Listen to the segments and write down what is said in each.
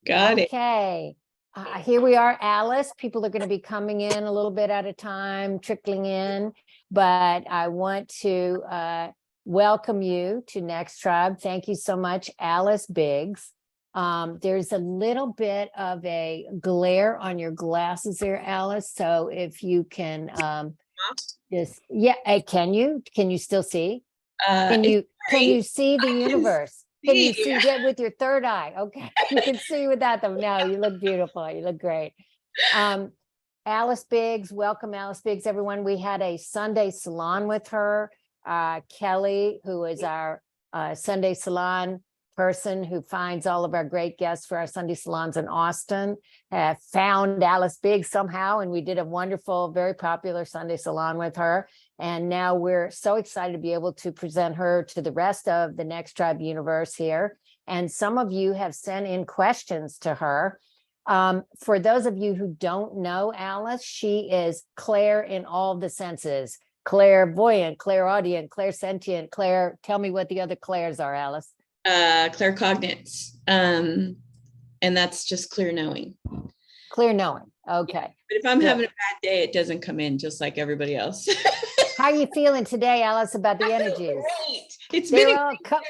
Got it. Okay. Here we are, Alice. People are going to be coming in a little bit at a time, trickling in, but I want to welcome you to NextTribe. Thank you so much, Alice Biggs. There's a little bit of a glare on your glasses there, Alice. So if you can just, can you still see? Can you see the universe? Can you see that with your third eye? Okay, you can see with that though. No, you look beautiful. You look great. Alice Biggs, welcome, Alice Biggs, everyone. We had a Sunday salon with her. Kelly, who is our Sunday salon person who finds all of our great guests for our Sunday salons in Austin, found Alice Biggs somehow, and we did a wonderful, very popular Sunday salon with her. And now we're so excited to be able to present her to the rest of the NextTribe universe here. And some of you have sent in questions to her. For those of you who don't know Alice, she is Claire in all the senses. Clairvoyant, clairaudient, clairsentient, Claire. Tell me what the other Claires are, Alice. Claircognizance. And that's just clear knowing. Clear knowing. Okay. But if I'm having a bad day, it doesn't come in just like everybody else. How are you feeling today, Alice, about the energies? Great. It's been great.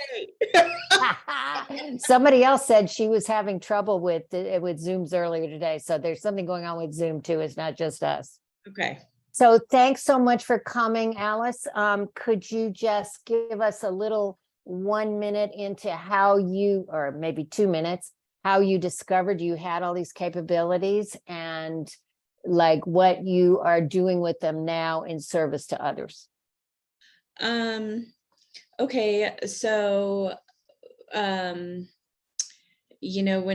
Somebody else said she was having trouble with Zooms earlier today. So there's something going on with Zoom too. It's not just us. Okay. So thanks so much for coming, Alice. Could you just give us a little 1 minute into how you, or maybe 2 minutes, how you discovered you had all these capabilities and like what you are doing with them now in service to others? Okay. So, when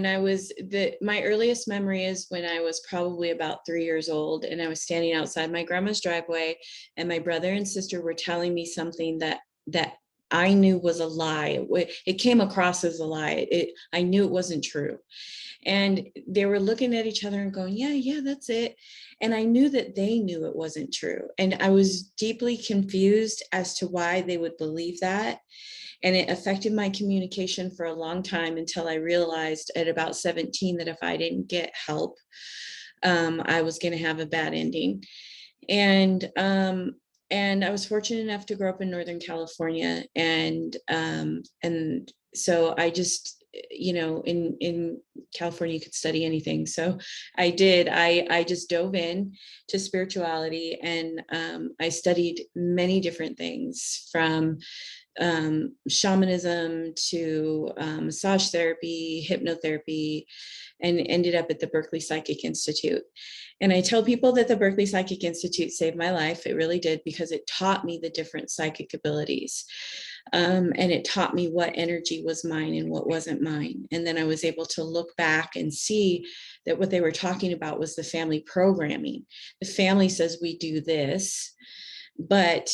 I was my earliest memory is when I was probably about 3 years old, and I was standing outside my grandma's driveway, and my brother and sister were telling me something that I knew was a lie. It came across as a lie. I knew it wasn't true. And they were looking at each other and going, yeah, that's it. And I knew that they knew it wasn't true. And I was deeply confused as to why they would believe that. And it affected my communication for a long time until I realized at about 17 that if I didn't get help, I was going to have a bad ending. And I was fortunate enough to grow up in Northern California. And so I just, in California, you could study anything. So I did, I just dove in to spirituality, and I studied many different things, from shamanism to massage therapy, hypnotherapy, and ended up at the Berkeley Psychic Institute. And I tell people that the Berkeley Psychic Institute saved my life. It really did, because it taught me the different psychic abilities. And it taught me what energy was mine and what wasn't mine. And then I was able to look back and see that what they were talking about was the family programming. The family says we do this, but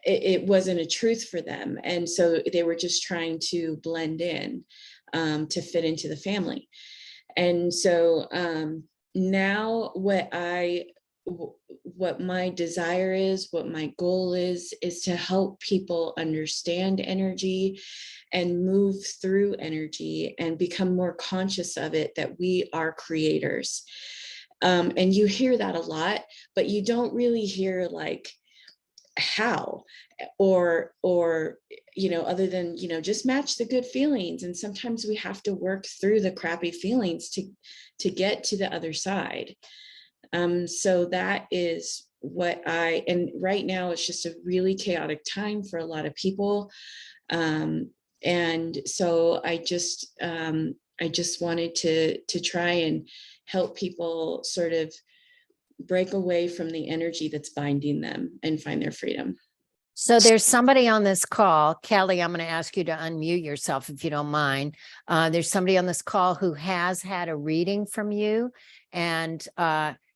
it wasn't a truth for them. And so they were just trying to blend in to fit into the family. And so now what my desire is, what my goal is to help people understand energy and move through energy and become more conscious of it, that we are creators. And you hear that a lot, but you don't really hear like how, or other than just match the good feelings. And sometimes we have to work through the crappy feelings to get to the other side. So that is what and right now it's just a really chaotic time for a lot of people. And so I just wanted to try and help people sort of break away from the energy that's binding them and find their freedom. So there's somebody on this call, Kelly, I'm going to ask you to unmute yourself if you don't mind. There's somebody on this call who has had a reading from you. And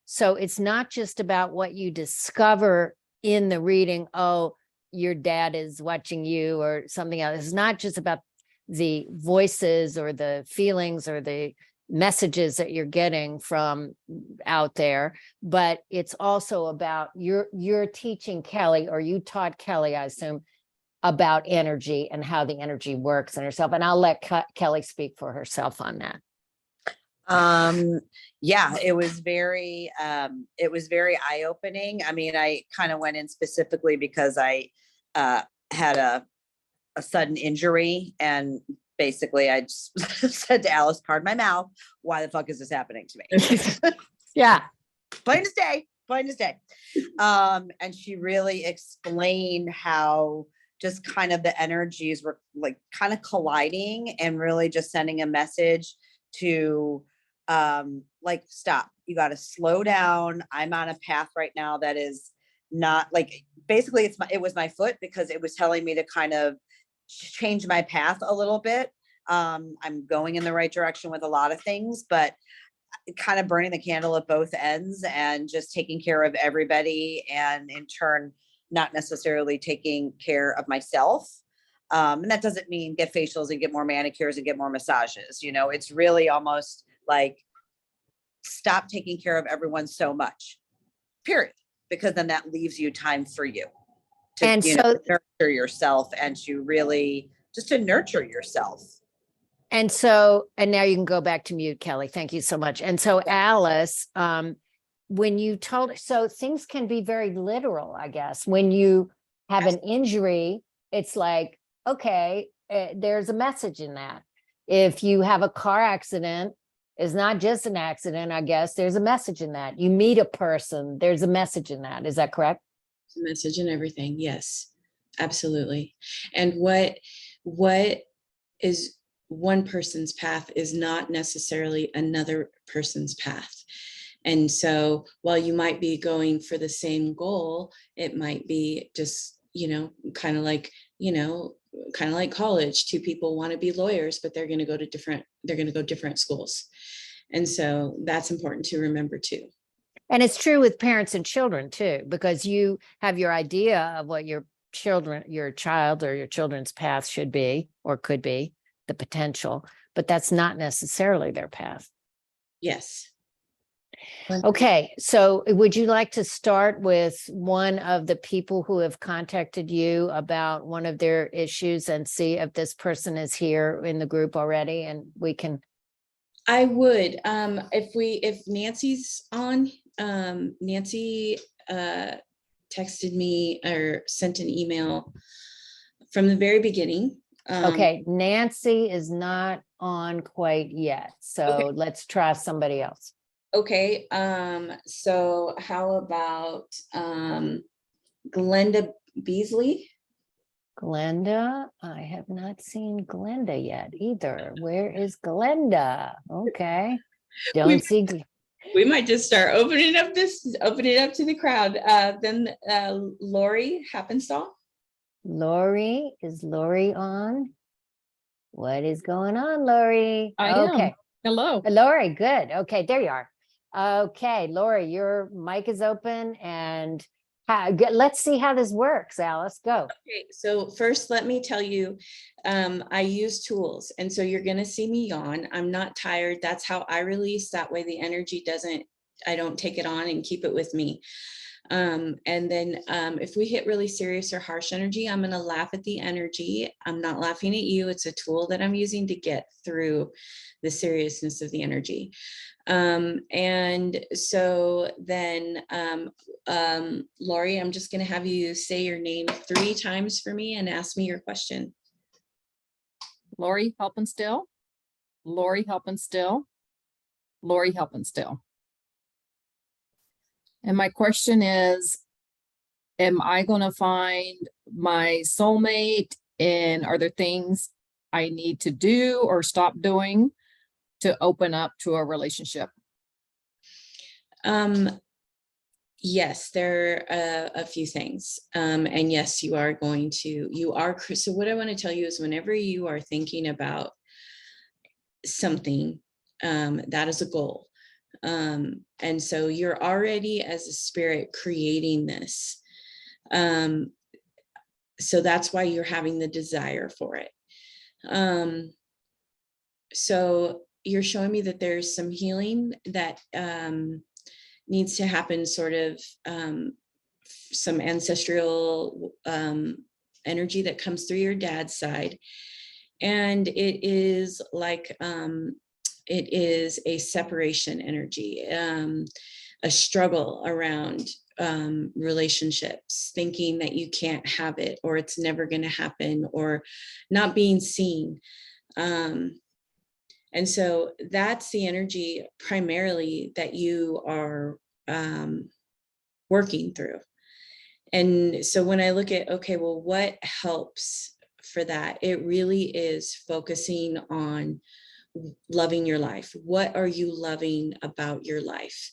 so it's not just about what you discover in the reading, oh, your dad is watching you or something else. It's not just about the voices or the feelings or the messages that you're getting from out there, but it's also about you're teaching Kelly, or you taught Kelly, I assume, about energy and how the energy works in herself. And I'll let Kelly speak for herself on that. Yeah, it was very eye-opening. I mean, I kind of went in specifically because I had a sudden injury, and basically I just said to Alice, pardon my mouth, why the fuck is this happening to me? Yeah. Plain as day, plain as day. And she really explained how just kind of the energies were like kind of colliding and really just sending a message to like, stop, you got to slow down. I'm on a path right now that is not like, basically it was my foot, because it was telling me to kind of change my path a little bit. I'm going in the right direction with a lot of things, but kind of burning the candle at both ends and just taking care of everybody, and in turn not necessarily taking care of myself. And that doesn't mean get facials and get more manicures and get more massages. You know, it's really almost like stop taking care of everyone so much, period, because then that leaves you time for you to, And you know, nurture yourself and to really just to nurture yourself. And now you can go back to mute, Kelly. Thank you so much. And so Alice, when you told, so things can be very literal, I guess. When you have an injury, it's like, okay, there's a message in that. If you have a car accident, it's not just an accident, I guess. There's a message in that. You meet a person, there's a message in that. Is that correct? Message and everything. Yes, absolutely. And what is one person's path is not necessarily another person's path. And so while you might be going for the same goal, it might be just, kind of like college. Two people want to be lawyers, but they're going to go different schools. And so that's important to remember too. And it's true with parents and children too, because you have your idea of what your child or your children's path should be or could be, the potential, but that's not necessarily their path. Yes. Okay, so would you like to start with one of the people who have contacted you about one of their issues and see if this person is here in the group already, and we can. I would, if Nancy's on, Nancy texted me or sent an email from the very beginning. Okay, Nancy is not on quite yet, so okay. Let's try somebody else. Okay, so how about Glenda Beasley? Glenda, I have not seen Glenda yet either. Where is Glenda? Okay, see. We might just start opening up to the crowd. Then Lori Happenstall. Lori, is Lori on? What is going on, Lori? I am. Hello. Lori, good. Okay, there you are. Okay, Lori, your mic is open, and let's see how this works. Alice, go. Okay, so first let me tell you, I use tools, and so you're going to see me yawn. I'm not tired. That's how I release. That way the energy I don't take it on and keep it with me. And then if we hit really serious or harsh energy, I'm going to laugh at the energy. I'm not laughing at you. It's a tool that I'm using to get through the seriousness of the energy. And so then, Lori, I'm just going to have you say your name 3 times for me and ask me your question. Lori Helpenstill, Lori Helpenstill, Lori Helpenstill. And my question is, am I going to find my soulmate, and are there things I need to do or stop doing to open up to a relationship? Yes, there are a few things. And yes, so what I want to tell you is whenever you are thinking about something, that is a goal. And so you're already as a spirit creating this. So that's why you're having the desire for it. So you're showing me that there's some healing that needs to happen, sort of some ancestral energy that comes through your dad's side. And it is like, it is a separation energy, a struggle around relationships, thinking that you can't have it, or it's never going to happen, or not being seen. And so that's the energy primarily that you are working through. And so when I look at, okay, well, what helps for that? It really is focusing on loving your life. What are you loving about your life?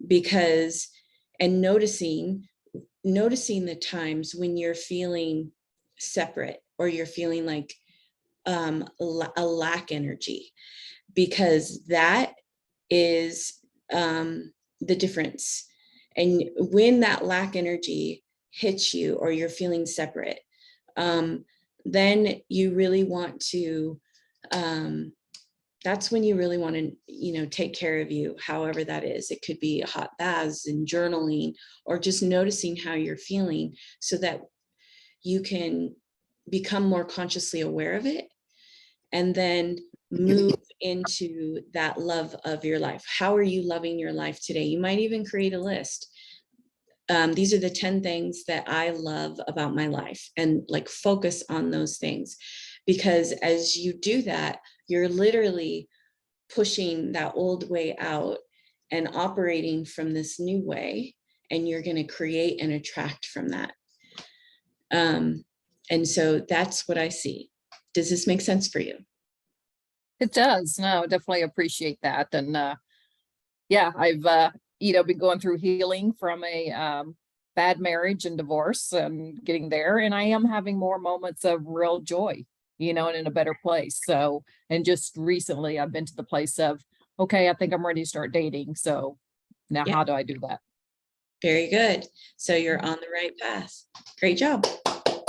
Because, and noticing the times when you're feeling separate, or you're feeling like a lack energy, because that is the difference. And when that lack energy hits you, or you're feeling separate, then you really want to, that's when you really want to, take care of you, however that is. It could be hot baths and journaling, or just noticing how you're feeling, so that you can become more consciously aware of it, and then move into that love of your life. How are you loving your life today? You might even create a list. These are the 10 things that I love about my life, and like focus on those things, because as you do that, you're literally pushing that old way out and operating from this new way, and you're going to create and attract from that. And so that's what I see. Does this make sense for you? It does. No, definitely appreciate that. And yeah, I've been going through healing from a bad marriage and divorce, and getting there. And I am having more moments of real joy, and in a better place. So, and just recently I've been to the place of, okay, I think I'm ready to start dating. So now Yeah. how do I do that? Very good. So you're on the right path. Great job.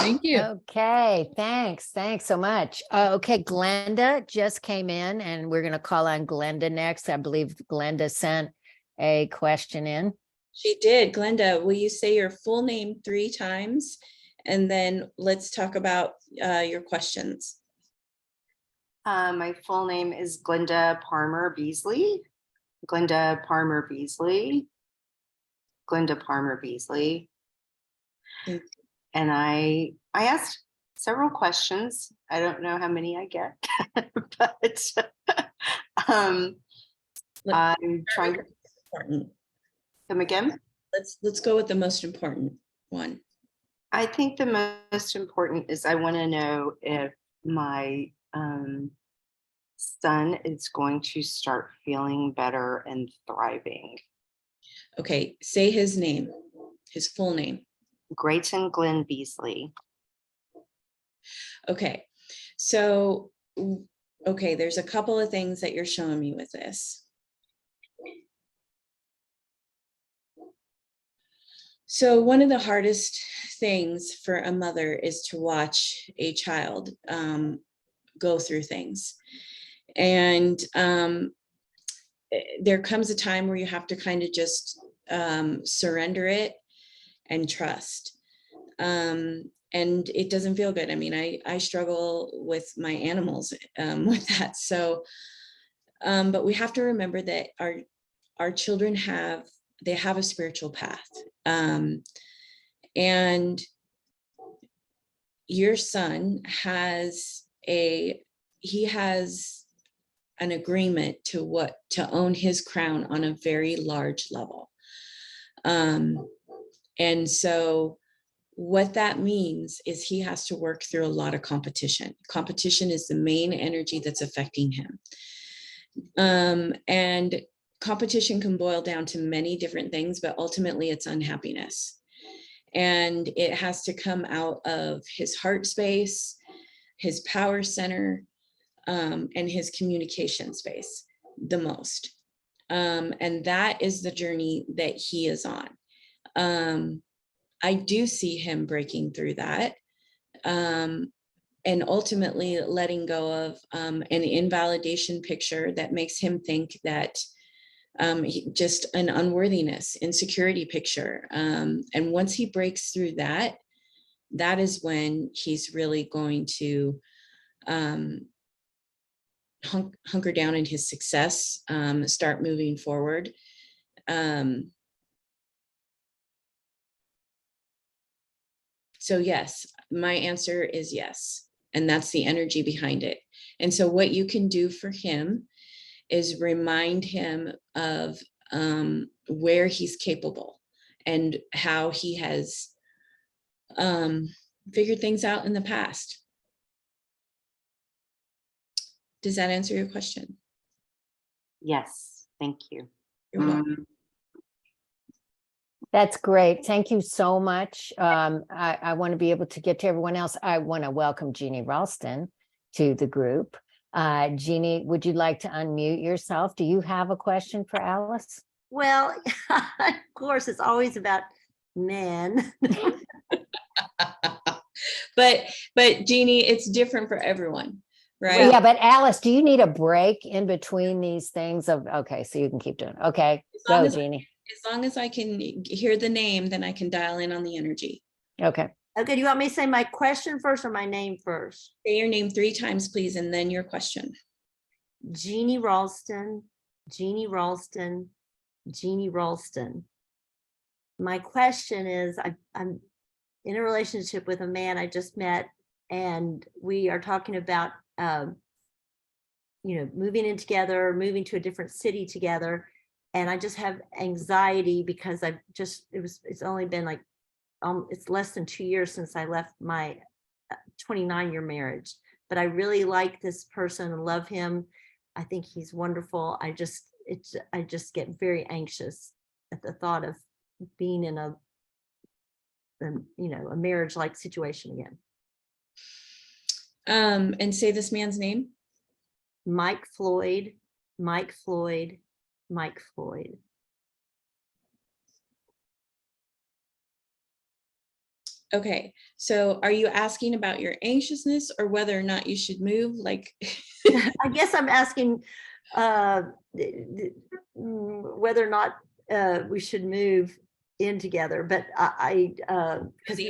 Thank you. Okay, thanks. Thanks so much. Okay, Glenda just came in, and we're going to call on Glenda next. I believe Glenda sent a question in. She did. Glenda, will you say your full name 3 times? And then let's talk about your questions. My full name is Glenda Palmer Beasley. Glenda Palmer Beasley. Glenda Palmer Beasley. Thank And I asked several questions. I don't know how many I get, but I'm trying to Important. come again. Let's go with the most important one. I think the most important is I want to know if my son is going to start feeling better and thriving. Okay, say his name, his full name. Grayson Glenn Beasley. Okay, so, okay, there's a couple of things that you're showing me with this. So one of the hardest things for a mother is to watch a child go through things. And there comes a time where you have to kind of just surrender it and trust. And it doesn't feel good. I mean, I struggle with my animals with that. So, but we have to remember that our children have a spiritual path. And your son has an agreement to own his crown on a very large level. And so what that means is he has to work through a lot of competition. Competition is the main energy that's affecting him. And competition can boil down to many different things, but ultimately it's unhappiness. And it has to come out of his heart space, his power center, and his communication space the most. And that is the journey that he is on. I do see him breaking through that, and ultimately letting go of an invalidation picture that makes him think that just an unworthiness, insecurity picture. And once he breaks through that, that is when he's really going to hunker down in his success, start moving forward. So yes, my answer is yes. And that's the energy behind it. And so what you can do for him is remind him of where he's capable and how he has figured things out in the past. Does that answer your question? Yes, thank you. You're welcome. That's great. Thank you so much. I want to be able to get to everyone else. I want to welcome Jeannie Ralston to the group. Jeannie, would you like to unmute yourself? Do you have a question for Alice? Well, of course, it's always about men. But Jeannie, it's different for everyone, right? Yeah, but Alice, do you need a break in between these things of, okay, so you can keep doing it. Okay, go, Jeannie. As long as I can hear the name, then I can dial in on the energy. Okay. Okay, do you want me to say my question first or my name first? Say your name 3 times, please, and then your question. Jeannie Ralston, Jeannie Ralston, Jeannie Ralston. My question is, I'm in a relationship with a man I just met, and we are talking about, moving in together, moving to a different city together. And I just have anxiety because it's only been like, it's less than 2 years since I left my 29-year marriage, but I really like this person and love him. I think he's wonderful. I just get very anxious at the thought of being in a marriage-like situation again. And say this man's name. Mike Floyd, Mike Floyd, Mike Floyd. Okay, so are you asking about your anxiousness or whether or not you should move? Like, I guess I'm asking whether or not we should move in together, but because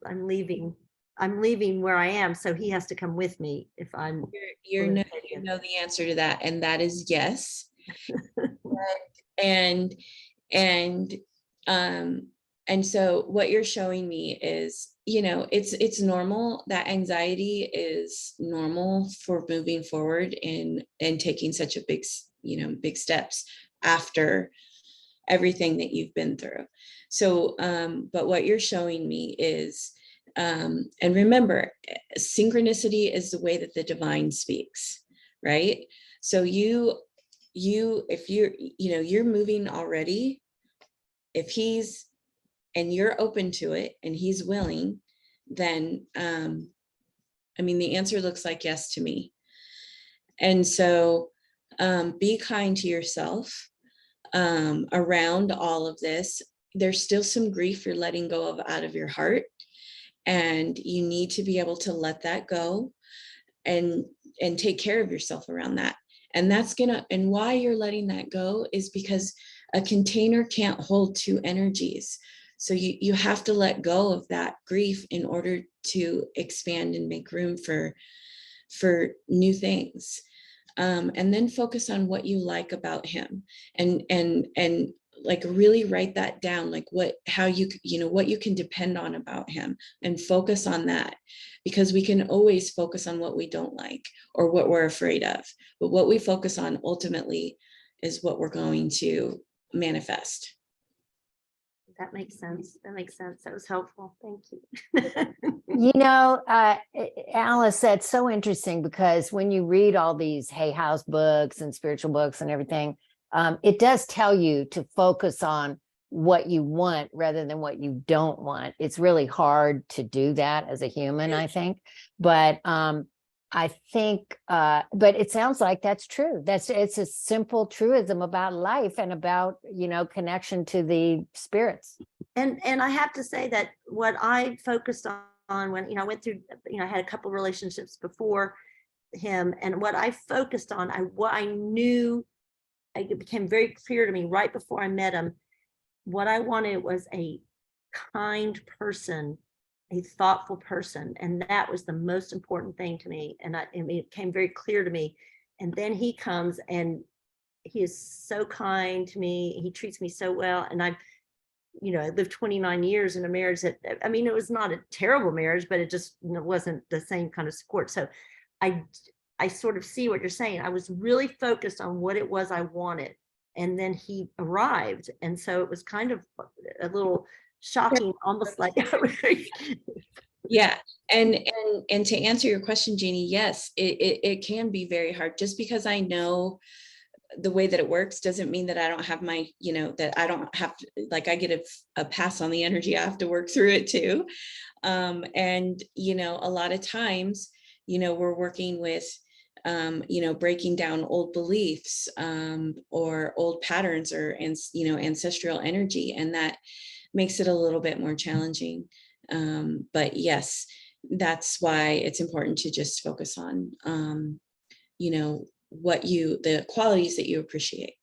I'm leaving where I am, so he has to come with me if I'm. you know the answer to that, and that is yes. And so what you're showing me is, it's normal. That anxiety is normal for moving forward and taking such a big steps after everything that you've been through. So, but what you're showing me is, and remember, synchronicity is the way that the divine speaks, right? So if you're moving already, if he's, and you're open to it and he's willing, then, the answer looks like yes to me. And so, be kind to yourself, around all of this. There's still some grief you're letting go of out of your heart, and you need to be able to let that go and take care of yourself around that. And and why you're letting that go is because a container can't hold 2 energies. So you have to let go of that grief in order to expand and make room for new things. And then focus on what you like about him, and like really write that down, like what you can depend on about him, and focus on that, because we can always focus on what we don't like or what we're afraid of, but what we focus on ultimately is what we're going to manifest. That makes sense. That was helpful. Thank you. Alice, that's so interesting, because when you read all these Hay House books and spiritual books and everything, it does tell you to focus on what you want rather than what you don't want. It's really hard to do that as a human, I think. But I think, but it sounds like that's true. It's a simple truism about life and about, connection to the spirits. And I have to say that what I focused on when, I went through, I had a couple relationships before him, and what I focused on, what I knew, it became very clear to me right before I met him, what I wanted was a kind person a thoughtful person. And that was the most important thing to me. And I mean, it came very clear to me. And then he comes and he is so kind to me. He treats me so well. And I lived 29 years in a marriage that, I mean, it was not a terrible marriage, but it just wasn't the same kind of support. So I sort of see what you're saying. I was really focused on what it was I wanted. And then he arrived. And so it was kind of a little shocking, almost like. Yeah. And to answer your question, Jeannie, yes, it can be very hard. Just because I know the way that it works doesn't mean that I don't have my, that I don't have to, like, I get a pass on the energy. I have to work through it too. And, a lot of times, we're working with, breaking down old beliefs, or old patterns, or, ancestral energy. And that makes it a little bit more challenging. But yes, that's why it's important to just focus on, the qualities that you appreciate.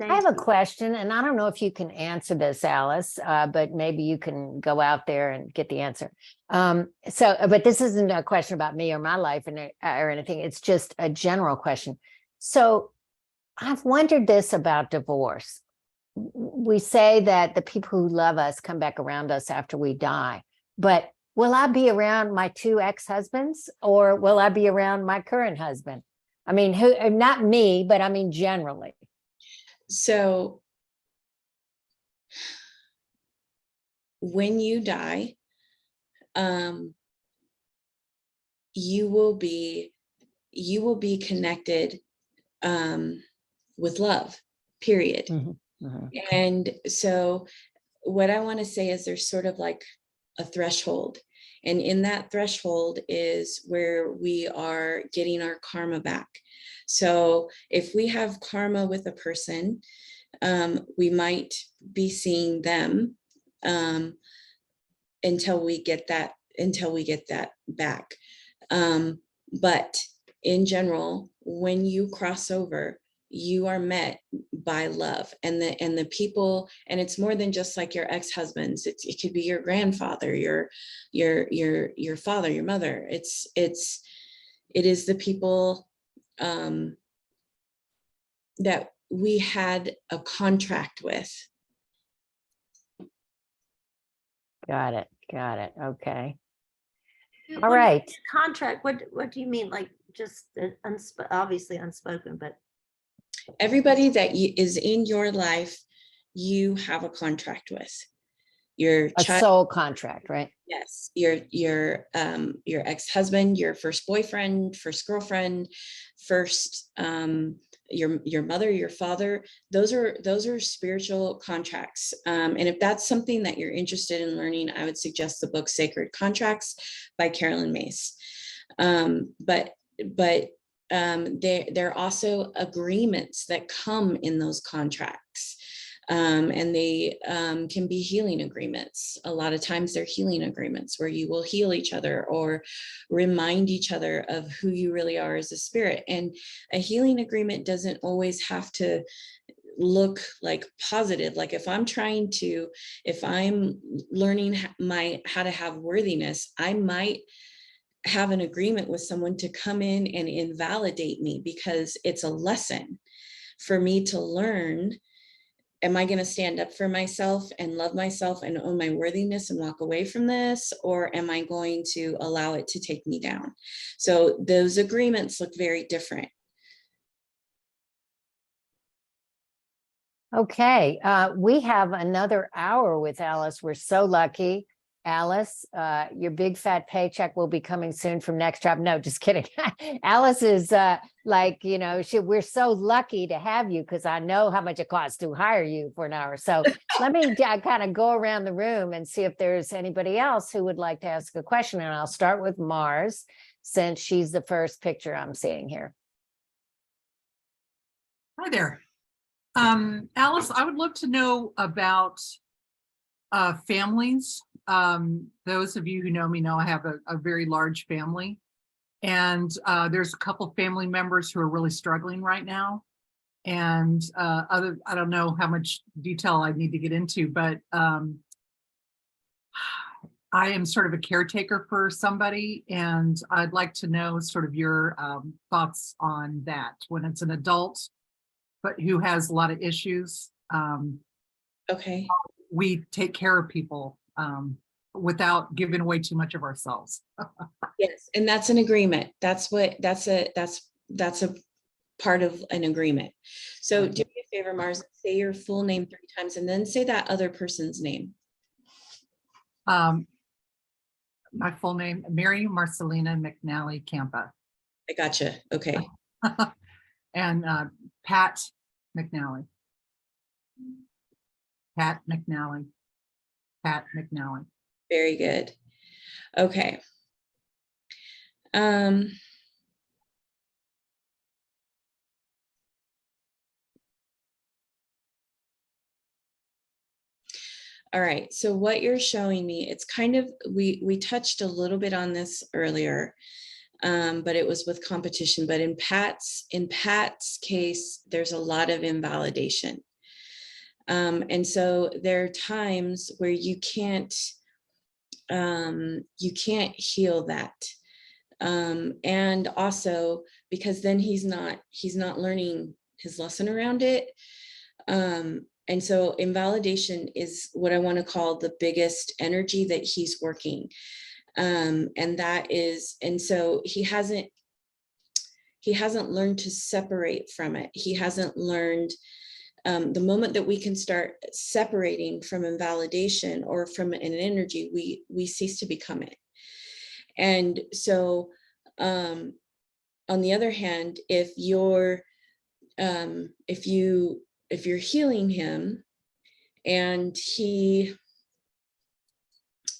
I have a question, and I don't know if you can answer this, Alice, but maybe you can go out there and get the answer. But this isn't a question about me or my life or anything. It's just a general question. So I've wondered this about divorce. We say that the people who love us come back around us after we die, but will I be around my 2 ex-husbands, or will I be around my current husband? I mean, not me, but I mean, generally. So when you die, you will be connected with love, period. Mm-hmm. Mm-hmm. And so what I want to say is there's sort of like a threshold. And in that threshold is where we are getting our karma back. So if we have karma with a person, we might be seeing them until we get that back. But in general, when you cross over, you are met by love, and the people, and it's more than just like your ex-husbands. It could be your grandfather, your father, your mother. It is the people that we had a contract with. Yeah. Got it. Okay. All When you right. say contract, what do you mean? Like just obviously unspoken, but Everybody that is in your life, you have a contract with. Your A child, soul contract, right? yes, your ex-husband, your first boyfriend, first girlfriend, first your mother, your father. Those are spiritual contracts. And if that's something that you're interested in learning, I would suggest the book Sacred Contracts by Carolyn Mace. But there are also agreements that come in those contracts. And they can be healing agreements. A lot of times they're healing agreements where you will heal each other or remind each other of who you really are as a spirit. And a healing agreement doesn't always have to look like positive. Like if I'm learning how to have worthiness, I might have an agreement with someone to come in and invalidate me, because it's a lesson for me to learn. Am I going to stand up for myself and love myself and own my worthiness and walk away from this? Or am I going to allow it to take me down? So those agreements look very different. Okay. We have another hour with Alice. We're so lucky. Alice, your big fat paycheck will be coming soon from NextTribe. No, just kidding. Alice is we're so lucky to have you, because I know how much it costs to hire you for an hour. So let me kind of go around the room and see if there's anybody else who would like to ask a question. And I'll start with Mars, since she's the first picture I'm seeing here. Hi there. Alice, I would love to know about families. Those of you who know me know I have a very large family, and there's a couple family members who are really struggling right now. And I don't know how much detail I need to get into, but I am sort of a caretaker for somebody, and I'd like to know sort of your thoughts on that. When it's an adult, but who has a lot of issues, Okay. we take care of people without giving away too much of ourselves. Yes, and that's an agreement. That's a part of an agreement. So do me a favor, Mars, say your full name 3 times and then say that other person's name. My full name, Mary Marcelina McNally Campa. I gotcha. Okay. And Pat McNally. Pat McNally. Pat McNally. Very good. Okay. All right, so what you're showing me, it's kind of, we touched a little bit on this earlier, but it was with competition. But in Pat's case, there's a lot of invalidation. And so there are times where you can't heal that. And also because then he's not learning his lesson around it. And so invalidation is what I want to call the biggest energy that he's working. And that is, and so he hasn't learned to separate from it. He hasn't learned the moment that we can start separating from invalidation or from an energy, we cease to become it. And so on the other hand, if you're healing him and he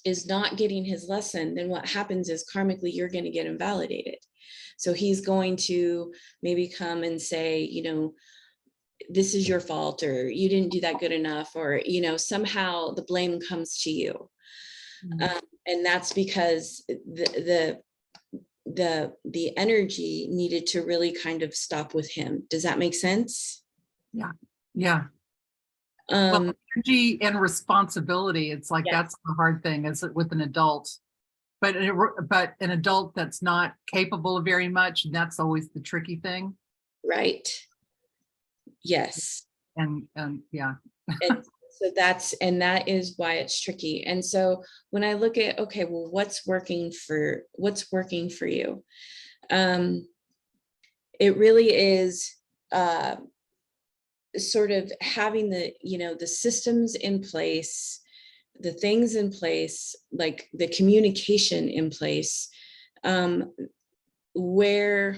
is not getting his lesson, then what happens is karmically you're going to get invalidated. So he's going to maybe come and say, you know, this is your fault, or you didn't do that good enough, or, you know, somehow the blame comes to you. And that's because the energy needed to really kind of stop with him. Does that make sense? Yeah. Yeah. Well, energy and responsibility, it's like, that's the hard thing, is it with an adult, but an adult that's not capable of very much, and that's always the tricky thing. Right. Yes. And yeah. And so that is why it's tricky. And so when I look at, okay, well, what's working for you? It really is sort of having the, you know, the systems in place, the things in place, like the communication in place, where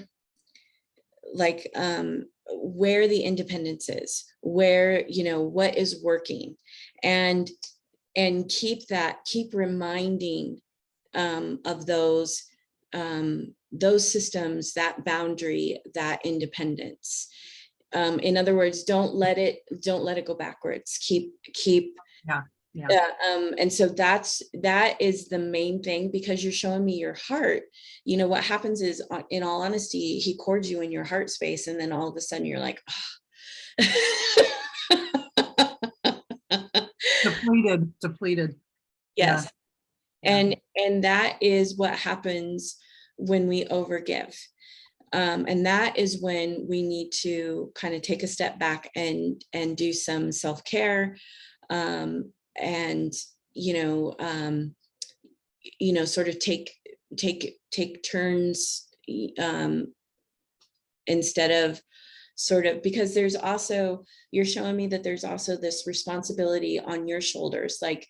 the independence is, where, you know, what is working, and keep reminding of those systems, that boundary, that independence. In other words, don't let it go backwards. Keep. Yeah. And so that is the main thing, because you're showing me your heart. You know, what happens is, in all honesty, he chords you in your heart space, and then all of a sudden you're like, oh. depleted. Yes. Yeah. And that is what happens when we overgive. And that is when we need to kind of take a step back and do some self-care, and sort of take turns, instead of sort of, because there's also, you're showing me that there's also this responsibility on your shoulders, like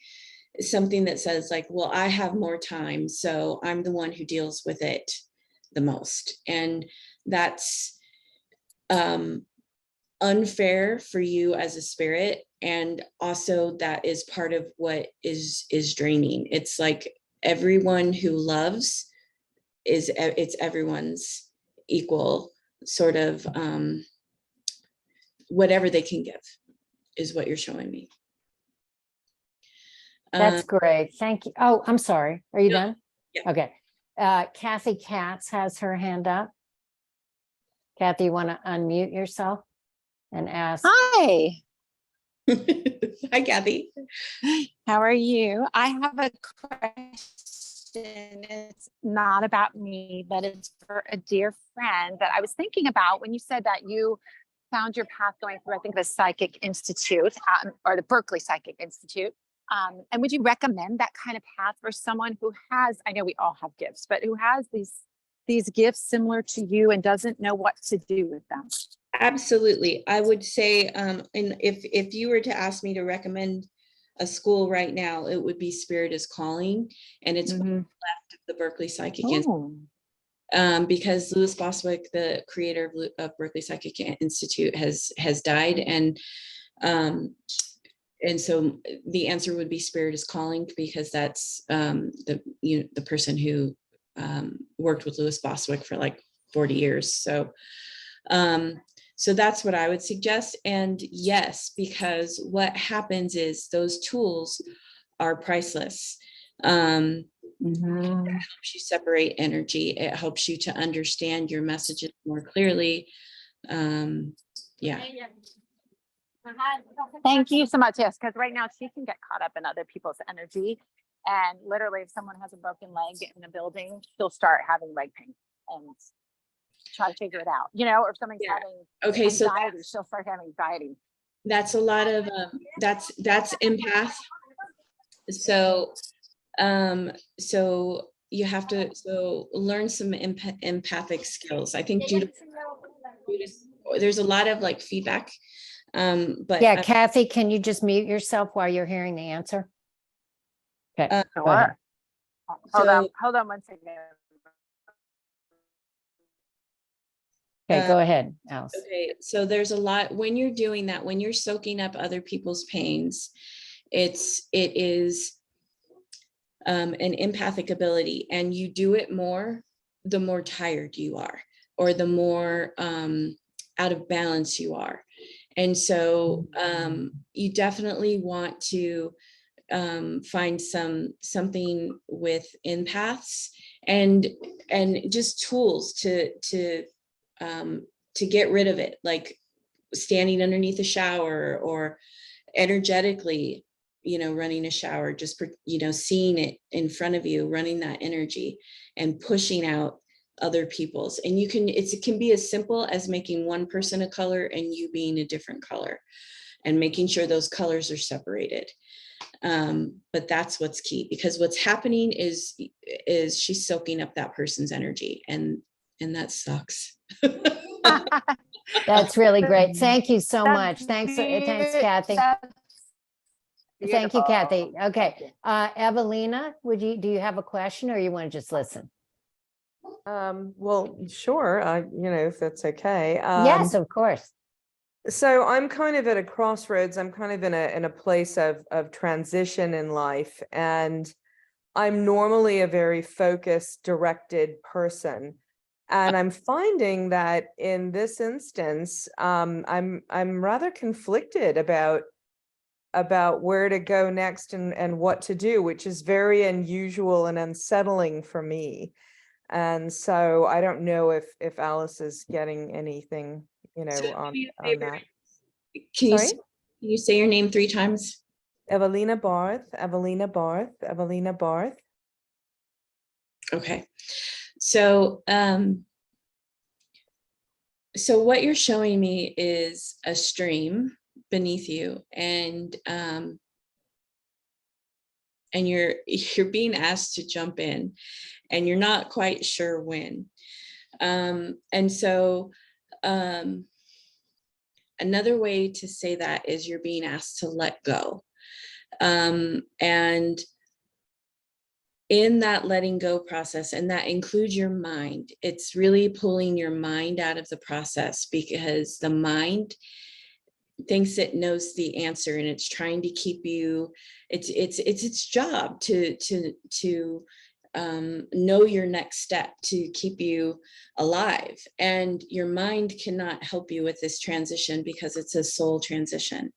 something that says like, well, I have more time, so I'm the one who deals with it the most. And that's unfair for you as a spirit. And also that is part of what is draining. It's like everyone who loves it's everyone's equal sort of, whatever they can give is what you're showing me. That's great. Thank you. Oh, I'm sorry. Are you done? Yeah. Okay. Kathy Katz has her hand up. Kathy, you want to unmute yourself and ask? Hi. Hi, Kathy. How are you? I have a question. It's not about me, but it's for a dear friend that I was thinking about when you said that you found your path going through, I think, the Psychic Institute, or the Berkeley Psychic Institute. And would you recommend that kind of path for someone who has, I know we all have gifts, but who has these gifts similar to you and doesn't know what to do with them? Absolutely. I would say, and if you were to ask me to recommend a school right now, it would be Spirit is Calling, and it's left of the Berkeley Psychic Institute. Because Louis Bostwick, the creator of Berkeley Psychic Institute, has died, and so the answer would be Spirit is Calling, because that's the person who worked with Louis Bostwick for like 40 years. So that's what I would suggest. And yes, because what happens is those tools are priceless. It helps you separate energy. It helps you to understand your messages more clearly. Yeah. Thank you so much. Yes, because right now she can get caught up in other people's energy. And literally, if someone has a broken leg in a building, she'll start having leg pain and try to figure it out, or if somebody's having anxiety, she'll start having anxiety. That's a lot of that's empath. So you have to learn some empathic skills. I think there's a lot of like feedback. But yeah, Kathy, can you just mute yourself while you're hearing the answer? Okay. Go ahead. Hold on 1 second. Okay, go ahead, Alice. Okay, so there's a lot when you're doing that, when you're soaking up other people's pains, it is an empathic ability, and you do it more the more tired you are, or the more out of balance you are. And so you definitely want to find something with empaths and just tools to get rid of it, like standing underneath a shower, or energetically, running a shower, just, seeing it in front of you, running that energy and pushing out other people's. And it can be as simple as making one person a color and you being a different color, and making sure those colors are separated. But that's what's key, because what's happening is she's soaking up that person's energy, and that sucks. That's really great. Thank you so much. Thanks, Kathy. Thank you, Kathy. Okay, Evelina, do you have a question, or you want to just listen? Well, sure. If that's okay. Yes, of course. So I'm kind of at a crossroads. I'm kind of in a place of transition in life, and I'm normally a very focused, directed person. And I'm finding that in this instance, I'm rather conflicted about where to go next and what to do, which is very unusual and unsettling for me. And so I don't know if Alice is getting anything, on that. Can you say your name 3 times? Evelina Barth, Evelina Barth, Evelina Barth. Okay. So what you're showing me is a stream beneath you, and you're being asked to jump in, and you're not quite sure when. And so another way to say that is you're being asked to let go. And in that letting go process, and that includes your mind, it's really pulling your mind out of the process, because the mind thinks it knows the answer, and it's trying to keep you, it's its job to know your next step, to keep you alive. And your mind cannot help you with this transition, because it's a soul transition.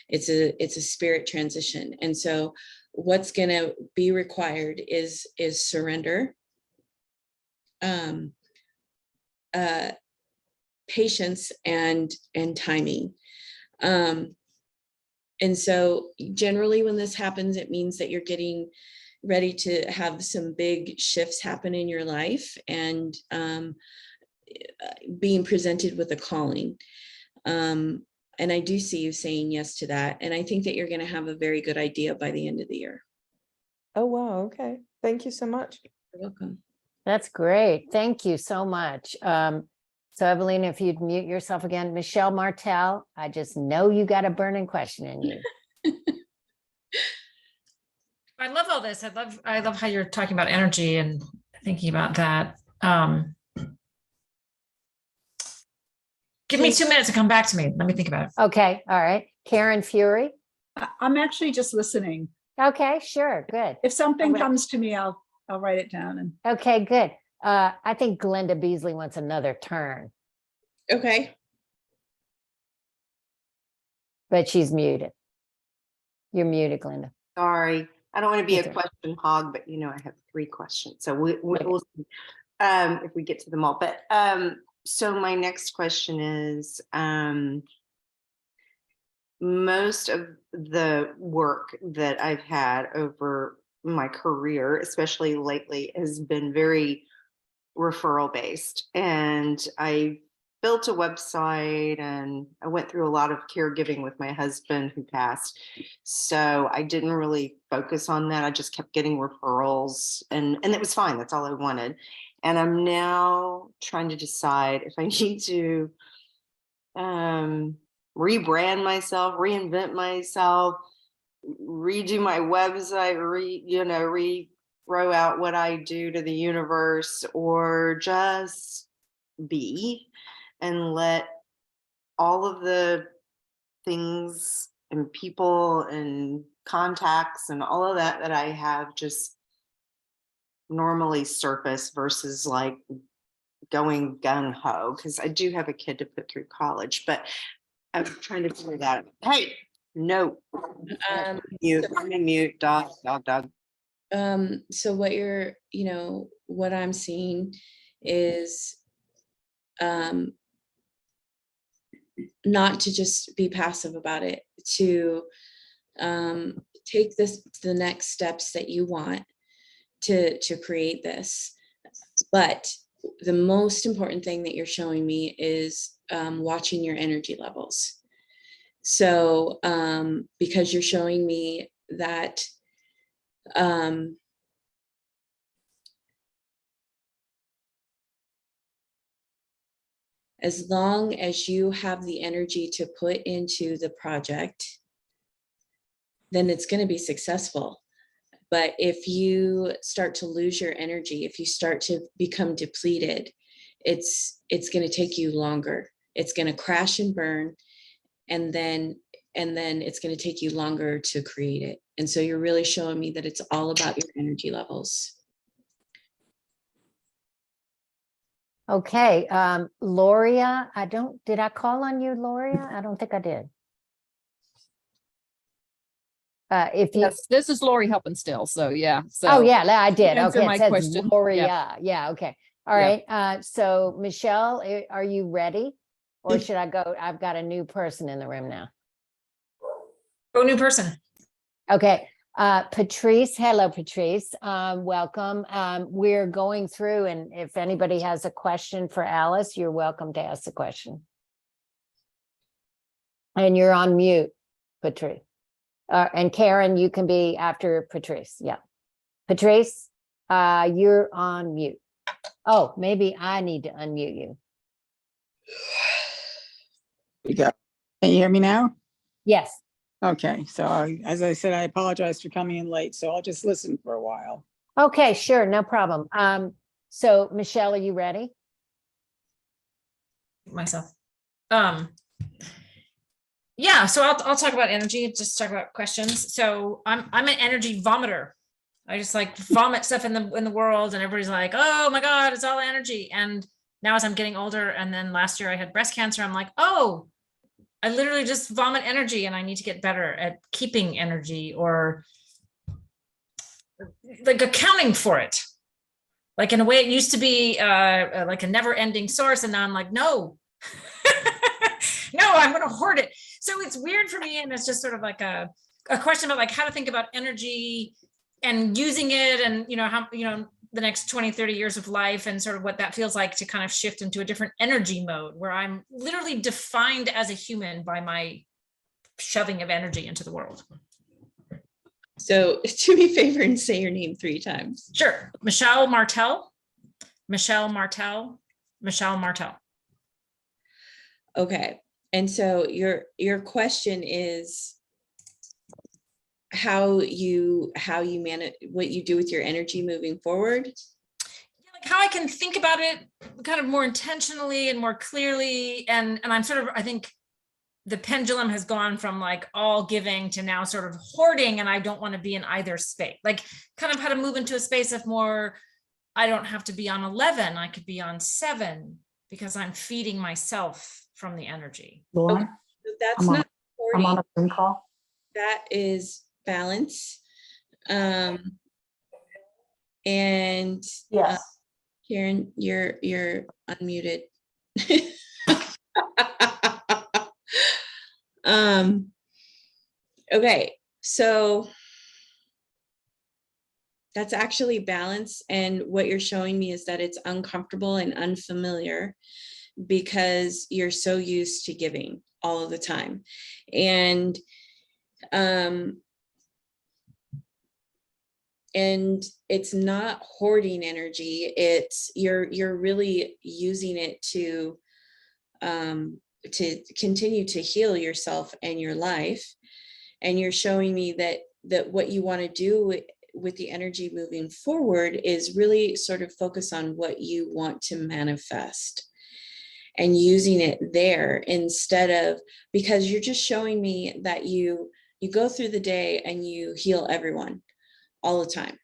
It's a spirit transition. And so what's going to be required is surrender, patience, and timing. And so generally when this happens, it means that you're getting ready to have some big shifts happen in your life, and being presented with a calling. And I do see you saying yes to that. And I think that you're going to have a very good idea by the end of the year. Oh, wow. Okay. Thank you so much. You're welcome. That's great. Thank you so much. So Evelina, if you'd mute yourself again. Michelle Martel, I just know you got a burning question in you. I love all this. I love how you're talking about energy and thinking about that. Give me 2 minutes to come back to me. Let me think about it. Okay, all right. Karen Fury. I'm actually just listening. Okay, sure, good. If something Okay. comes to me, I'll write it down. And Okay, good. I think Glenda Beasley wants another turn, Okay. but she's muted. You're muted, Glenda. Sorry, I don't want to be That's a all right. question hog, but you know, I have 3 questions. So Okay. we'll see if we get to them all. But so my next question is, most of the work that I've had over my career, especially lately, has been very referral based. And I built a website and I went through a lot of caregiving with my husband who passed. So I didn't really focus on that. I just kept getting referrals and it was fine. That's all I wanted. And I'm now trying to decide if I need to rebrand myself, reinvent myself, redo my website, throw out what I do to the universe, or just be and let all of the things and people and contacts and all of that I have just normally surface versus like going gung-ho, because I do have a kid to put through college, but I'm trying to figure that out. Hey, no. Mute, I'm in mute, dog. So what what I'm seeing is not to just be passive about it, to take this to the next steps that you want to create this. But the most important thing that you're showing me is watching your energy levels. So because you're showing me that as long as you have the energy to put into the project, then it's going to be successful. But if you start to lose your energy, if you start to become depleted, it's going to take you longer. It's going to crash and burn, and then it's going to take you longer to create it. And so you're really showing me that it's all about your energy levels. Okay, Loria, did I call on you, Loria? I don't think I did. If you, Yes, this is Lori helping still. So yeah. So oh yeah, I did. answer Okay, my it says question. Loria. Yeah, okay. All Yeah. right. So Michelle, are you ready? Or should I go? I've got a new person in the room now. Go new person. Okay. Patrice, hello, Patrice. Welcome. We're going through, and if anybody has a question for Alice, you're welcome to ask the question. And you're on mute, Patrice. And Karen, you can be after Patrice. Yeah. Patrice, you're on mute. Oh, maybe I need to unmute you. We go. Can you hear me now? Yes. Okay, so as I said, I apologize for coming in late, so I'll just listen for a while. Okay, sure, no problem. So Michelle, are you ready? Myself. Yeah, so I'll talk about energy, just talk about questions. So I'm an energy vomiter. I just like vomit stuff in the world, and everybody's like, oh my God, it's all energy. And now as I'm getting older, and then last year I had breast cancer, I'm like, oh, I literally just vomit energy, and I need to get better at keeping energy, or like accounting for it. Like in a way it used to be like a never ending source. And now I'm like, no, no, I'm going to hoard it. So it's weird for me. And it's just sort of like a question about like how to think about energy and using it, and, how, the next 20, 30 years of life, and sort of what that feels like to kind of shift into a different energy mode where I'm literally defined as a human by my shoving of energy into the world. So do me a favor and say your name 3 times. Sure. Michelle Martel, Michelle Martel, Michelle Martel. Okay. And so your question is how you manage what you do with your energy moving forward. Yeah, like how I can think about it kind of more intentionally and more clearly. And I'm sort of, I think the pendulum has gone from like all giving to now sort of hoarding, and I don't want to be in either space. Like kind of how to move into a space of more, I don't have to be on 11, I could be on 7 because I'm feeding myself from the energy. Okay. So that's I'm on- not I'm on hoarding. a Zoom call. That is balance. And Yes. Karen, you're unmuted. Okay, so that's actually balance. And what you're showing me is that it's uncomfortable and unfamiliar because you're so used to giving all of the time. And it's not hoarding energy. It's you're really using it to continue to heal yourself and your life. And you're showing me that what you want to do with the energy moving forward is really sort of focus on what you want to manifest and using it there instead of, because you're just showing me that you go through the day and you heal everyone all the time.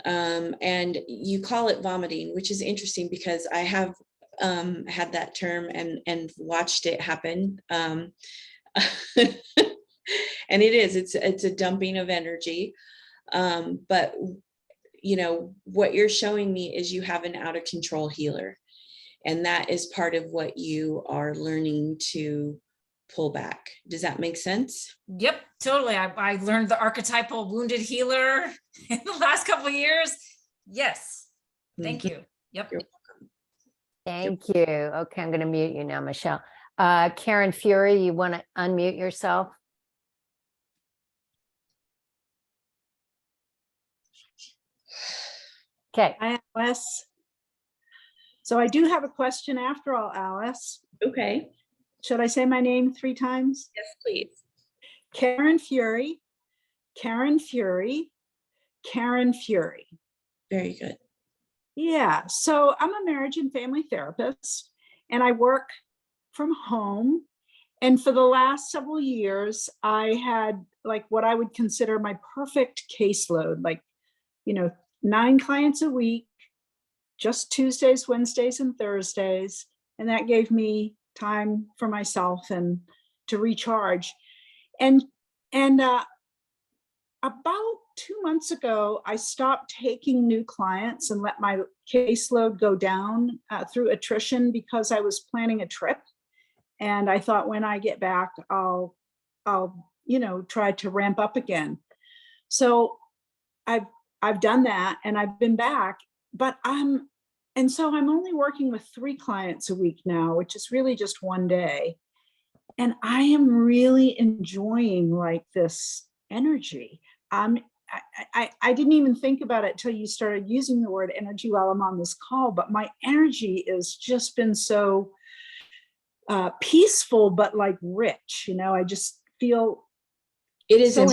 And you call it vomiting, which is interesting because I have had that term and watched it happen. And it's a dumping of energy. But what you're showing me is you have an out of control healer. And that is part of what you are learning to pull back. Does that make sense? Yep, totally. I learned the archetypal wounded healer in the last couple of years. Yes. Thank you. Yep. You're welcome. Thank you. Okay, I'm going to mute you now, Michelle. Karen Fury, you want to unmute yourself? Okay. Hi, Alice. So I do have a question after all, Alice. Okay. Should I say my name 3 times? Yes, please. Karen Fury, Karen Fury, Karen Fury. Very good. Yeah, so I'm a marriage and family therapist, and I work from home. And for the last several years, I had like what I would consider my perfect caseload, like, 9 clients a week, just Tuesdays, Wednesdays, and Thursdays. And that gave me time for myself and to recharge. And about 2 months ago, I stopped taking new clients and let my caseload go down through attrition because I was planning a trip. And I thought when I get back, I'll try to ramp up again. So I've done that and I've been back, and so I'm only working with 3 clients a week now, which is really just one day. And I am really enjoying like this energy. I didn't even think about it till you started using the word energy while I'm on this call, but my energy has just been so peaceful, but like rich, I just feel It is so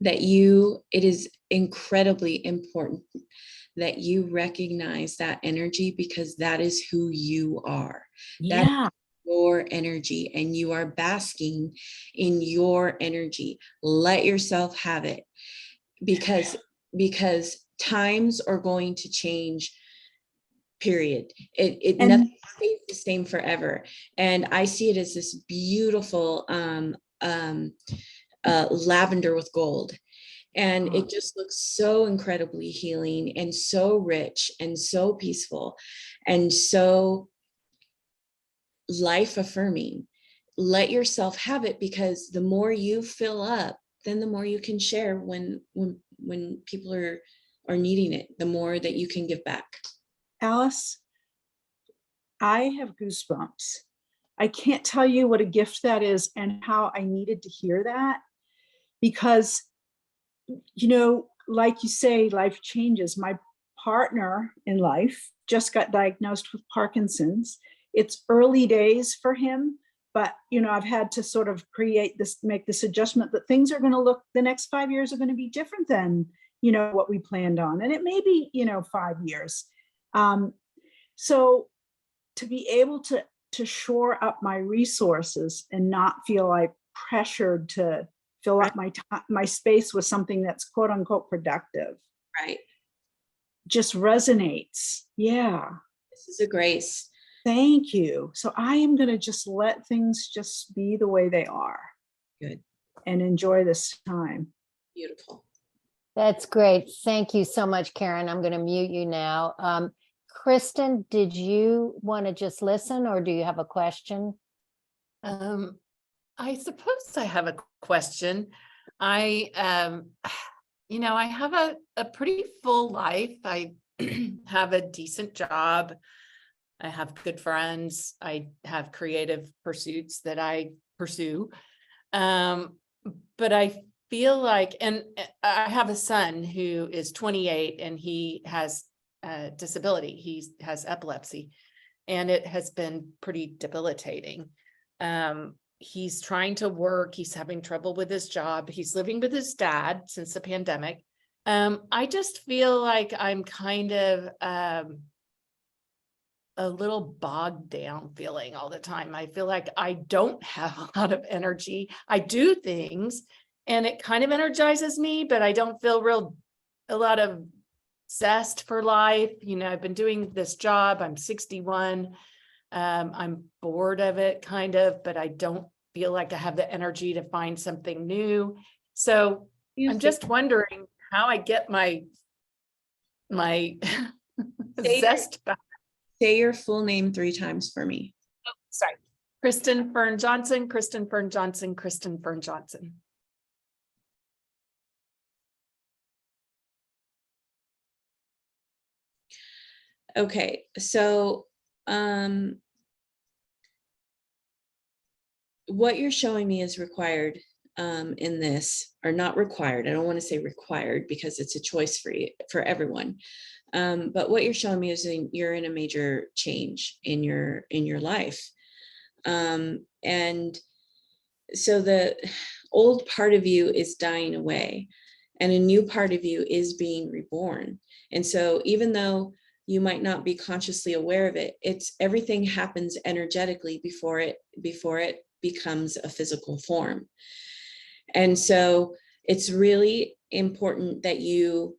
it is incredibly important that you recognize that energy, because that is who you are. That is your energy, and you are basking in your energy. Let yourself have it, because times are going to change, period. Nothing stays the same forever. And I see it as this beautiful lavender with gold. And it just looks so incredibly healing and so rich and so peaceful and so life affirming. let yourself have it, because the more you fill up, then the more you can share when people are needing it, the more that you can give back. Alice, I have goosebumps. I can't tell you what a gift that is and how I needed to hear that, because, you know, like you say, life changes. My partner in life just got diagnosed with Parkinson's. It's early days for him, but, you know, I've had to sort of make this adjustment that things are going to look, the next 5 years are going to be different than, you know, what we planned on. And it may be, you know, 5 years. So to be able to shore up my resources and not feel like pressured to fill up my space with something that's quote unquote productive. Right. Just resonates. Yeah. This is a grace. Thank you. So I am going to just let things just be the way they are. Good. And enjoy this time. Beautiful. That's great. Thank you so much, Karen. I'm going to mute you now. Kristen, did you want to just listen, or do you have a question? I suppose I have a question. I have a pretty full life. I have a decent job. I have good friends. I have creative pursuits that I pursue. But I feel like, and I have a son who is 28 and he has a disability. He has epilepsy, and it has been pretty debilitating. He's trying to work. He's having trouble with his job. He's living with his dad since the pandemic. I just feel like I'm kind of a little bogged down feeling all the time. I feel like I don't have a lot of energy. I do things and it kind of energizes me, but I don't feel a lot of zest for life. You know, I've been doing this job. I'm 61. I'm bored of it kind of, but I don't feel like I have the energy to find something new. So I'm just wondering how I get my zest back. Say your full name 3 times for me. Oh, sorry. Kristen Fern Johnson, Kristen Fern Johnson, Kristen Fern Johnson. Okay, so what you're showing me is required in this, or not required. I don't want to say required because it's a choice for everyone. But what you're showing me is you're in a major change in your life. And so the old part of you is dying away and a new part of you is being reborn. And so even though you might not be consciously aware of it, everything happens energetically before it becomes a physical form. And so it's really important that you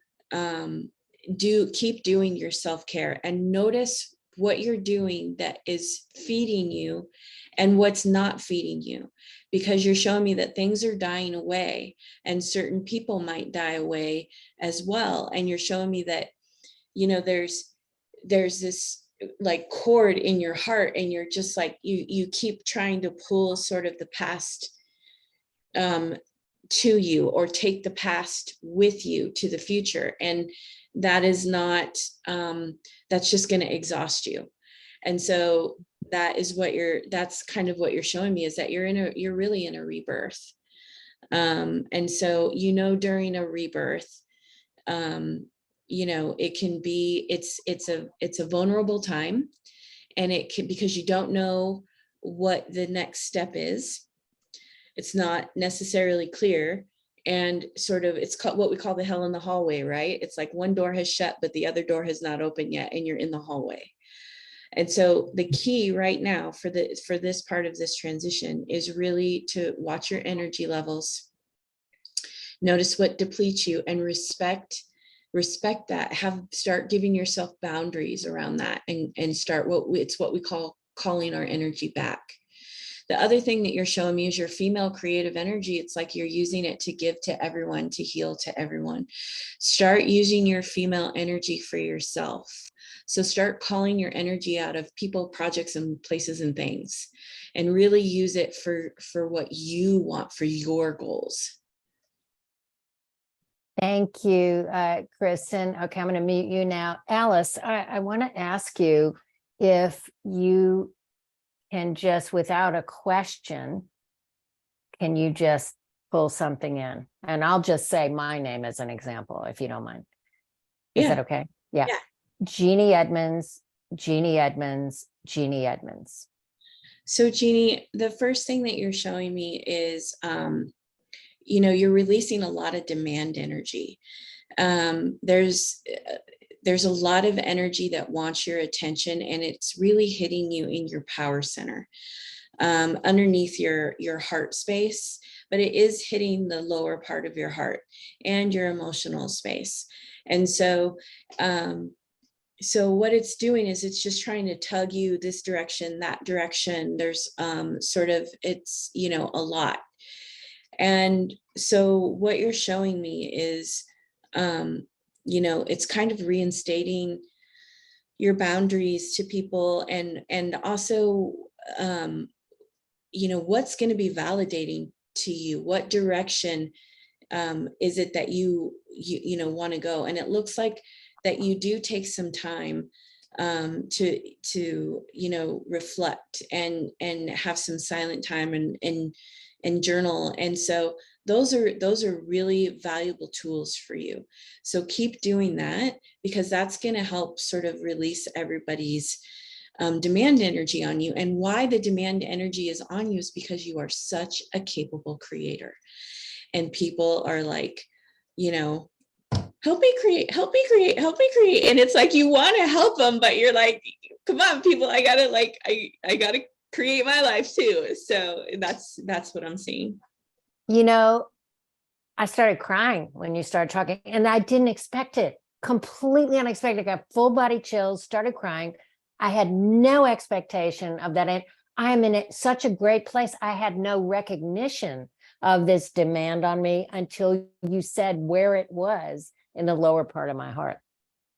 keep doing your self-care and notice what you're doing that is feeding you and what's not feeding you, because you're showing me that things are dying away and certain people might die away as well. And you're showing me that, you know, there's this like cord in your heart, and you're just like, you keep trying to pull sort of the past to you, or take the past with you to the future. And that is not, that's just going to exhaust you. And so that's kind of what you're showing me, is that you're really in a rebirth. And so, you know, during a rebirth, you know, it can be, it's a vulnerable time, and it can, because you don't know what the next step is. It's not necessarily clear, and sort of, it's called what we call the hell in the hallway, right? It's like one door has shut, but the other door has not opened yet, and you're in the hallway. And so the key right now for this part of this transition is really to watch your energy levels, notice what depletes you, and respect that. Start giving yourself boundaries around that, and start what we call calling our energy back. The other thing that you're showing me is your female creative energy. It's like you're using it to give to everyone, to heal to everyone. Start using your female energy for yourself. So start calling your energy out of people, projects, and places and things, and really use it for what you want for your goals. Thank you, Kristen. Okay, I'm going to mute you now. Alice, I want to ask you if you can just, without a question, can you just pull something in? And I'll just say my name as an example, if you don't mind. Is Yeah. that okay? Yeah. Yeah. Jeannie Edmonds, Jeannie Edmonds, Jeannie Edmonds. So Jeannie, the first thing that you're showing me is, you know, you're releasing a lot of demand energy. There's a lot of energy that wants your attention, and it's really hitting you in your power center, underneath your heart space, but it is hitting the lower part of your heart and your emotional space. And so, so what it's doing is it's just trying to tug you this direction, that direction. There's sort of, it's, you know, a lot. And so what you're showing me is, you know, it's kind of reinstating your boundaries to people, and also, you know, what's going to be validating to you, what direction is it that you want to go. And it looks like that you do take some time to you know, reflect and have some silent time and journal. And so those are really valuable tools for you. So keep doing that, because that's going to help sort of release everybody's demand energy on you. And why the demand energy is on you is because you are such a capable creator, and people are like, you know, help me create, help me create, help me create. And it's like, you want to help them, but you're like, come on, people, I gotta like, I gotta create my life too. So that's what I'm seeing. You know, I started crying when you started talking, and I didn't expect it. Completely unexpected. Got full body chills, started crying. I had no expectation of that. And I am in such a great place. I had no recognition of this demand on me until you said where it was in the lower part of my heart.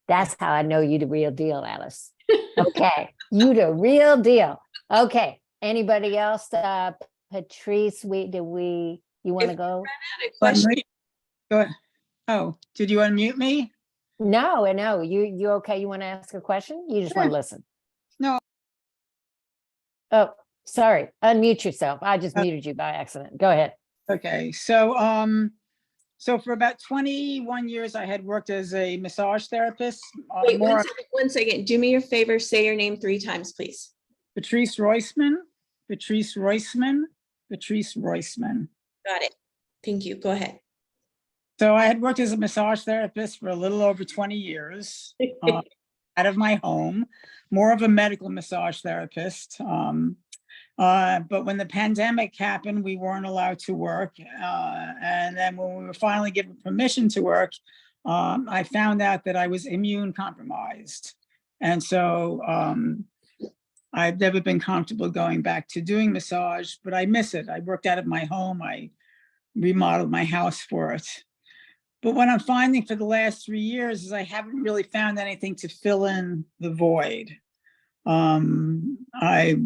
That's how I know you the real deal, Alice. Okay, you the real deal. Okay, anybody else? Patrice, you want to go? Go ahead. Oh, did you unmute me? No, you okay? You want to ask a question? You just want to listen? No. Oh, sorry. Unmute yourself. I just muted you by accident. Go ahead. Okay, so so for about 21 years, I had worked as a massage therapist. Wait, one second. Do me a favor. Say your name 3 times, please. Patrice Roisman, Patrice Roisman, Patrice Roisman. Got it. Thank you. Go ahead. So I had worked as a massage therapist for a little over 20 years out of my home, more of a medical massage therapist. But when the pandemic happened, we weren't allowed to work. And then when we were finally given permission to work, I found out that I was immune compromised. And so I've never been comfortable going back to doing massage, but I miss it. I worked out of my home. I remodeled my house for it. But what I'm finding for the last 3 years is I haven't really found anything to fill in the void. I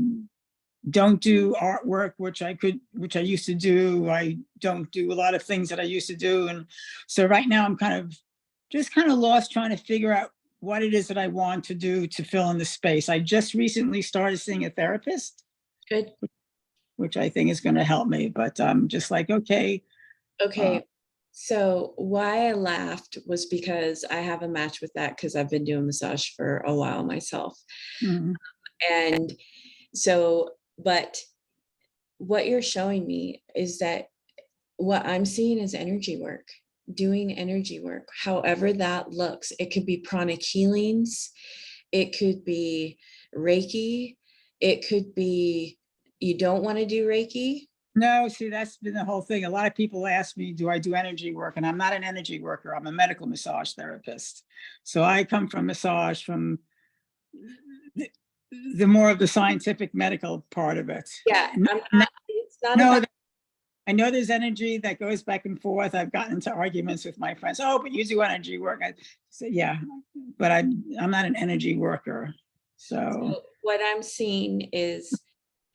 don't do artwork, which I used to do. I don't do a lot of things that I used to do. And so right now I'm kind of lost trying to figure out what it is that I want to do to fill in the space. I just recently started seeing a therapist. Good. Which I think is going to help me, but I'm just like, okay. Okay. So why I laughed was because I have a match with that, because I've been doing massage for a while myself. Mm-hmm. And so, but what you're showing me is that what I'm seeing is energy work, doing energy work, however that looks. It could be pranic healings. It could be Reiki. It could be, you don't want to do Reiki. No, see, that's been the whole thing. A lot of people ask me, do I do energy work? And I'm not an energy worker. I'm a medical massage therapist. So I come from massage, from the more of the scientific medical part of it. Yeah, it's not about I know there's energy that goes back and forth. I've gotten into arguments with my friends. Oh, but you do energy work. I said, yeah, but I'm not an energy worker. So what I'm seeing is,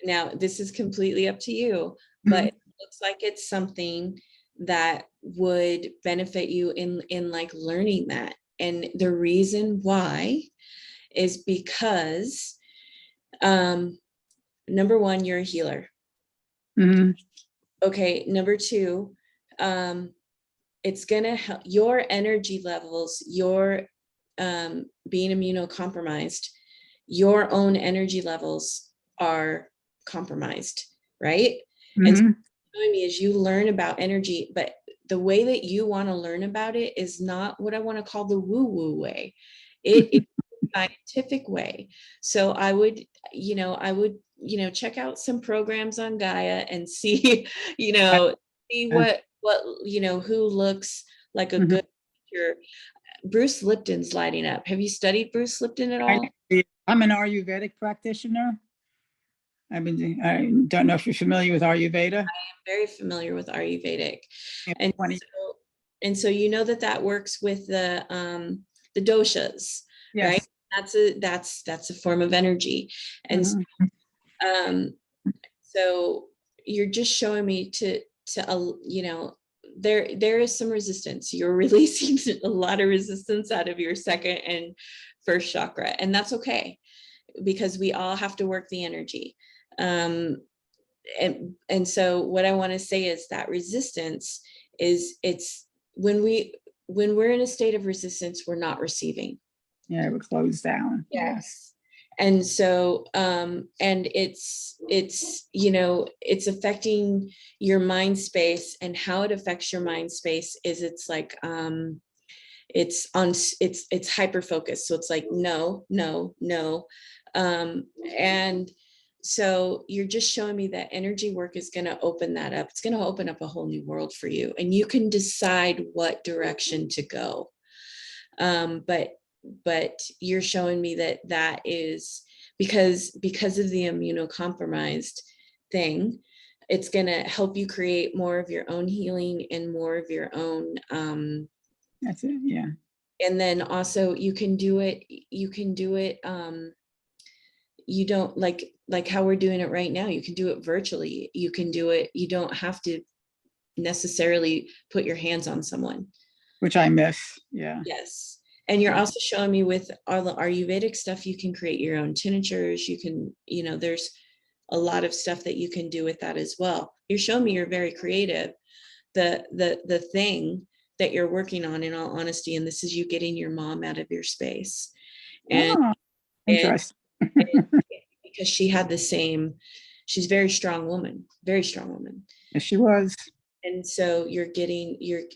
now this is completely up to you, but it looks like it's something that would benefit you in like learning that. And the reason why is because number one, you're a healer. Okay, number two, it's gonna help your energy levels, your being immunocompromised, your own energy levels are compromised, right? And so what me is you learn about energy, but the way that you want to learn about it is not what I want to call the woo-woo way. It is a scientific way. So I would check out some programs on Gaia and see, see what who looks like a good teacher. Bruce Lipton's lighting up. Have you studied Bruce Lipton at all? I'm an Ayurvedic practitioner. I don't know if you're familiar with Ayurveda. I am very familiar with Ayurvedic. And so you know that works with the doshas, right? That's a form of energy. And so you're just showing me to there is some resistance. You're releasing a lot of resistance out of your second and first chakra, and that's okay, because we all have to work the energy. And so what I want to say is that resistance it's when we're in a state of resistance, we're not receiving. Yeah, we're closed down. Yes. And so and it's affecting your mind space, and how it affects your mind space is it's hyper focused. So it's like no. And so you're just showing me that energy work is going to open that up. It's going to open up a whole new world for you, and you can decide what direction to go. But you're showing me that is because of the immunocompromised thing. It's going to help you create more of your own healing and more of your own that's it. Yeah. And then also you can do it you don't like how we're doing it right now. You can do it virtually. You can do it. You don't have to necessarily put your hands on someone, which I miss. Yeah. Yes. And you're also showing me with all the Ayurvedic stuff, you can create your own tinctures. You can, there's a lot of stuff that you can do with that as well. You're showing me you're very creative. The thing that you're working on, in all honesty, and this is you getting your mom out of your space. And interesting. Because she had she's a very strong woman. Yes, she was. And so you're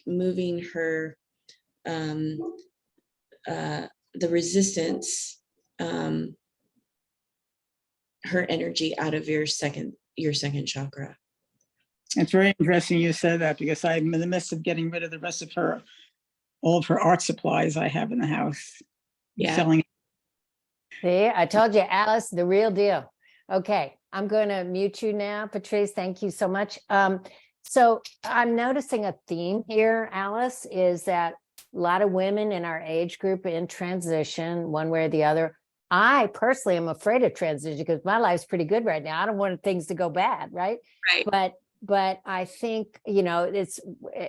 moving her the resistance, her energy out of your second chakra. It's very interesting you said that, because I'm in the midst of getting rid of the rest of all of her art supplies I have in the house. Yeah. Selling. See, I told you, Alice, the real deal. Okay, I'm going to mute you now, Patrice. Thank you so much. So I'm noticing a theme here, Alice, is that a lot of women in our age group in transition, one way or the other. I personally am afraid of transition because my life's pretty good right now. I don't want things to go bad, right? Right. But I think, it's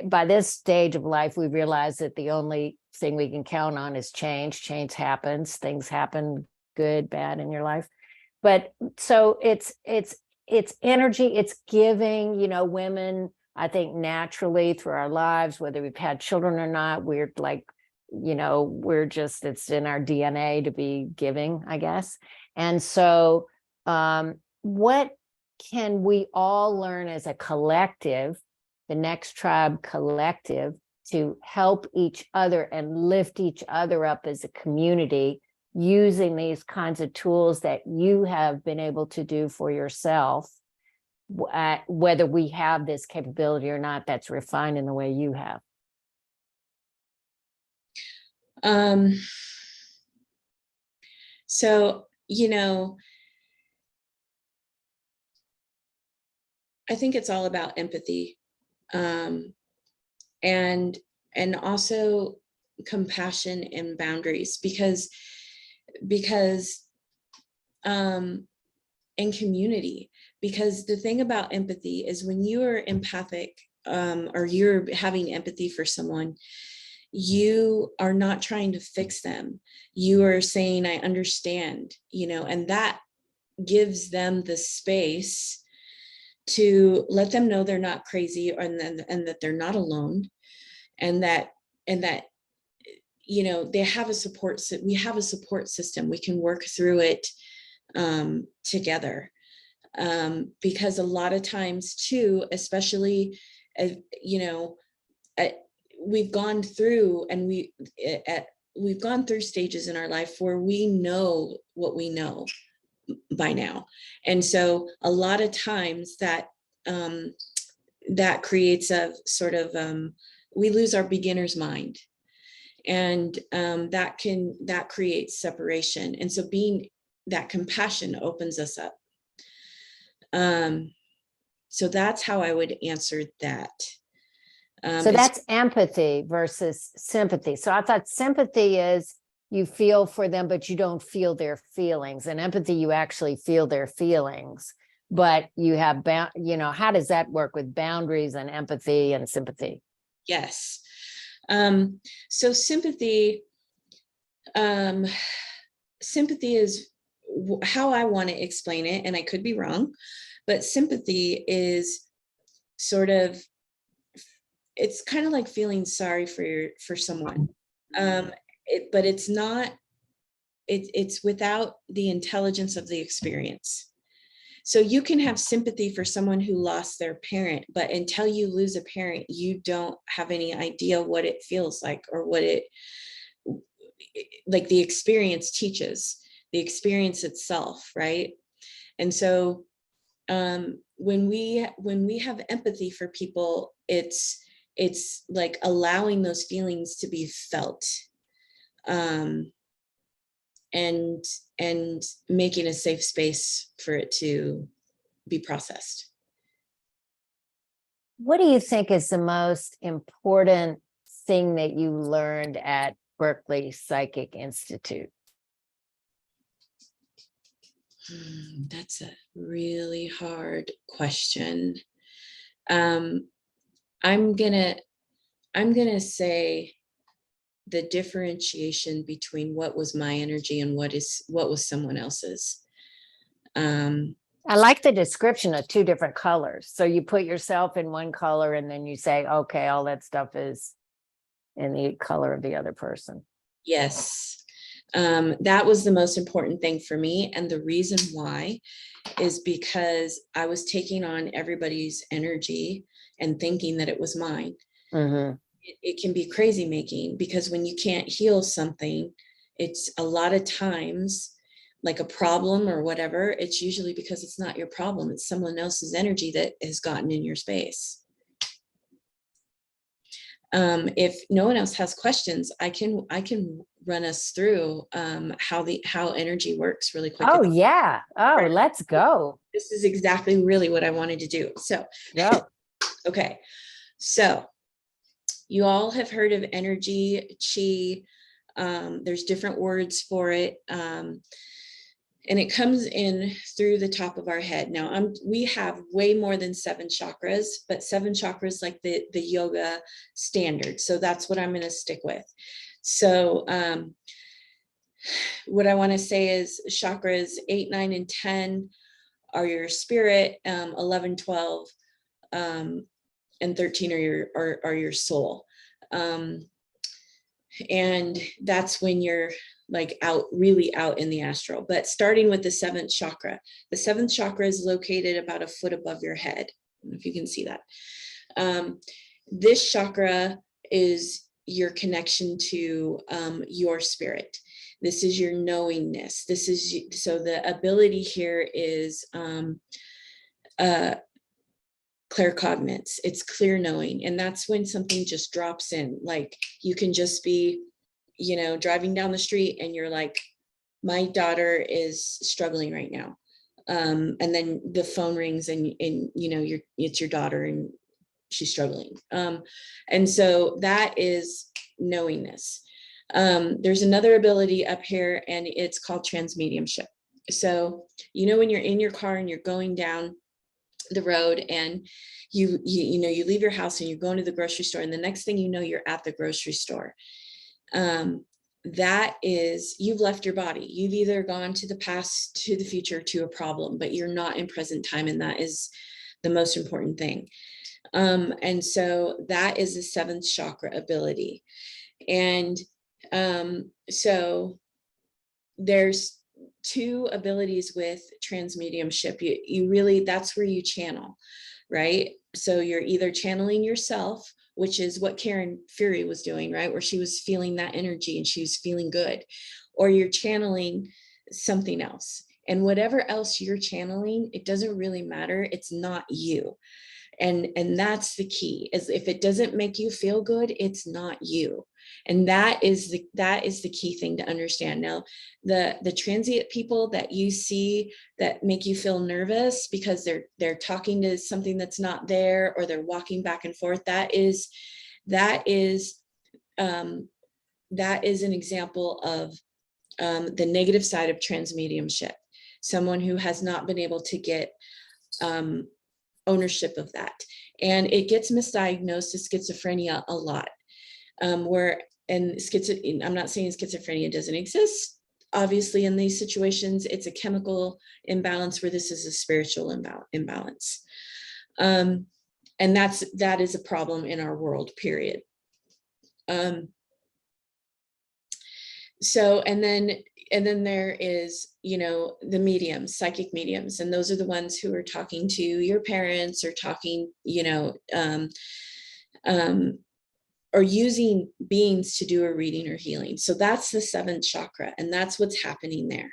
by this stage of life, we realize that the only thing we can count on is change. Change happens, things happen, good, bad in your life. But so it's energy, it's giving, women, I think naturally through our lives, whether we've had children or not, we're like, we're just, it's in our DNA to be giving, I guess. And so what can we all learn as a collective, the NextTribe collective, to help each other and lift each other up as a community, using these kinds of tools that you have been able to do for yourself, whether we have this capability or not, that's refined in the way you have? So, I think it's all about empathy, and also compassion and boundaries, because and community. Because the thing about empathy is when you are empathic, or you're having empathy for someone, you are not trying to fix them. You are saying, I understand, and that gives them the space to let them know they're not crazy, and that they're not alone, and that they have a support. We have a support system. We can work through it together. Because a lot of times too, especially, we've gone through, and we've gone through stages in our life where we know what we know by now. And so a lot of times that that creates a sort of, we lose our beginner's mind, and that creates separation. And so being that compassion opens us up. So that's how I would answer that. So that's empathy versus sympathy. So I thought sympathy is you feel for them, but you don't feel their feelings. And empathy, you actually feel their feelings, but you have, how does that work with boundaries and empathy and sympathy? Yes. So sympathy is how I want to explain it, and I could be wrong, but sympathy is sort of, it's kind of like feeling sorry for someone, but it's not. It's without the intelligence of the experience. So you can have sympathy for someone who lost their parent, but until you lose a parent, you don't have any idea what it feels like, or what like the experience teaches, the experience itself, right? And so when we have empathy for people, it's like allowing those feelings to be felt, and making a safe space for it to be processed. What do you think is the most important thing that you learned at Berkeley Psychic Institute? That's a really hard question. I'm gonna say the differentiation between what was my energy and what was someone else's. I like the description of two different colors. So you put yourself in one color, and then you say, okay, all that stuff is in the color of the other person. Yes. That was the most important thing for me. And the reason why is because I was taking on everybody's energy and thinking that it was mine. Mm-hmm. It can be crazy making, because when you can't heal something, it's a lot of times like a problem or whatever. It's usually because it's not your problem. It's someone else's energy that has gotten in your space. If no one else has questions, I can run us through how energy works really quick. Oh yeah. Oh, let's go. This is exactly really what I wanted to do. So go. Okay. So you all have heard of energy, chi. There's different words for it. And it comes in through the top of our head. Now, we have way more than 7 chakras, but 7 chakras like the yoga standard. So that's what I'm going to stick with. So what I want to say is chakras 8, 9, and 10 are your spirit, 11, 12, and 13 are your soul. And that's when you're like really out in the astral. But starting with the 7th chakra, the 7th chakra is located about a foot above your head. I don't know if you can see that. This chakra is your connection to your spirit. This is your knowingness. So the ability here is claircognizance. It's clear knowing. And that's when something just drops in. Like you can just be, driving down the street and you're like, my daughter is struggling right now. And then the phone rings and you know, it's your daughter and she's struggling. And so that is knowingness. There's another ability up here and it's called transmediumship. So, you know, when you're in your car and you're going down the road and you know, you leave your house and you're going to the grocery store and the next thing you know, you're at the grocery store. That is, you've left your body. You've either gone to the past, to the future, to a problem, but you're not in present time. And that is the most important thing. And so that is the seventh chakra ability. And so there's two abilities with transmediumship. You really, that's where you channel, right? So you're either channeling yourself, which is what Karen Fury was doing, right? Where she was feeling that energy and she was feeling good, or you're channeling something else. And whatever else you're channeling, it doesn't really matter. It's not you. And that's the key, is if it doesn't make you feel good, it's not you. And that is the key thing to understand. Now, the transient people that you see that make you feel nervous because they're talking to something that's not there, or they're walking back and forth, that is an example of the negative side of transmediumship. Someone who has not been able to get ownership of that. And it gets misdiagnosed as schizophrenia a lot. I'm not saying schizophrenia doesn't exist. Obviously, in these situations, it's a chemical imbalance where this is a spiritual imbalance. And that is a problem in our world, period. So, and then there is, you know, the mediums, psychic mediums, and those are the ones who are talking to your parents or talking, you know, or using beings to do a reading or healing. So that's the seventh chakra, and that's what's happening there.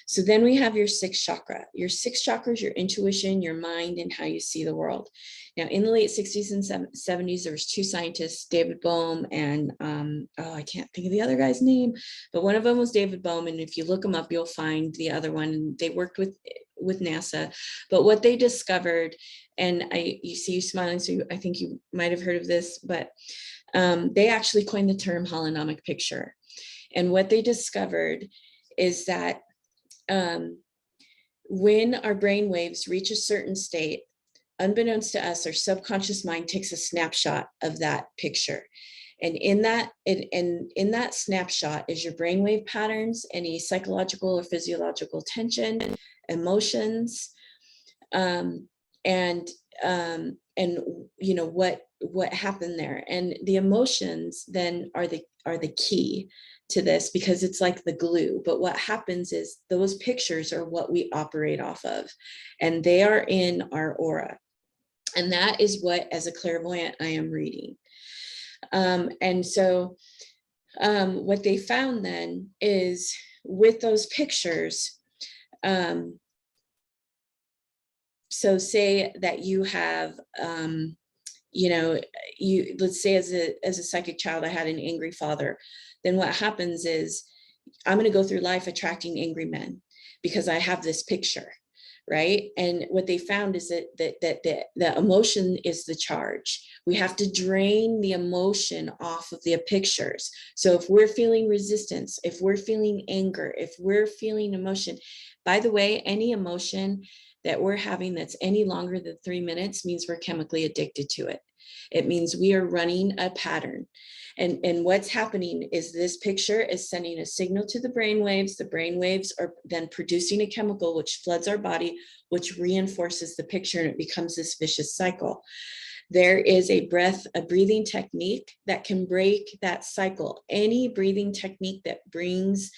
So then we have your sixth chakra. Your sixth chakra is your intuition, your mind, and how you see the world. Now, in the late 60s and 70s, there was two scientists, David Bohm and, I can't think of the other guy's name, but one of them was David Bohm. And if you look them up, you'll find the other one. And they worked with NASA. But what they discovered, and you see you smiling, so I think you might have heard of this, but they actually coined the term holonomic picture. And what they discovered is that when our brain waves reach a certain state, unbeknownst to us, our subconscious mind takes a snapshot of that picture. And in that snapshot is your brainwave patterns, any psychological or physiological tension, emotions, and you know what happened there. And the emotions then are the key to this, because it's like the glue. But what happens is those pictures are what we operate off of, and they are in our aura. And that is what, as a clairvoyant, I am reading. And so what they found then is with those pictures, so say that you have, you know, let's say as a psychic child, I had an angry father. Then what happens is I'm going to go through life attracting angry men because I have this picture, right? And what they found is that the emotion is the charge. We have to drain the emotion off of the pictures. So if we're feeling resistance, if we're feeling anger, if we're feeling emotion, by the way, any emotion that we're having that's any longer than 3 minutes means we're chemically addicted to it. It means we are running a pattern. And what's happening is this picture is sending a signal to the brain waves. The brain waves are then producing a chemical which floods our body, which reinforces the picture, and it becomes this vicious cycle. There is a breathing technique that can break that cycle. Any breathing technique that brings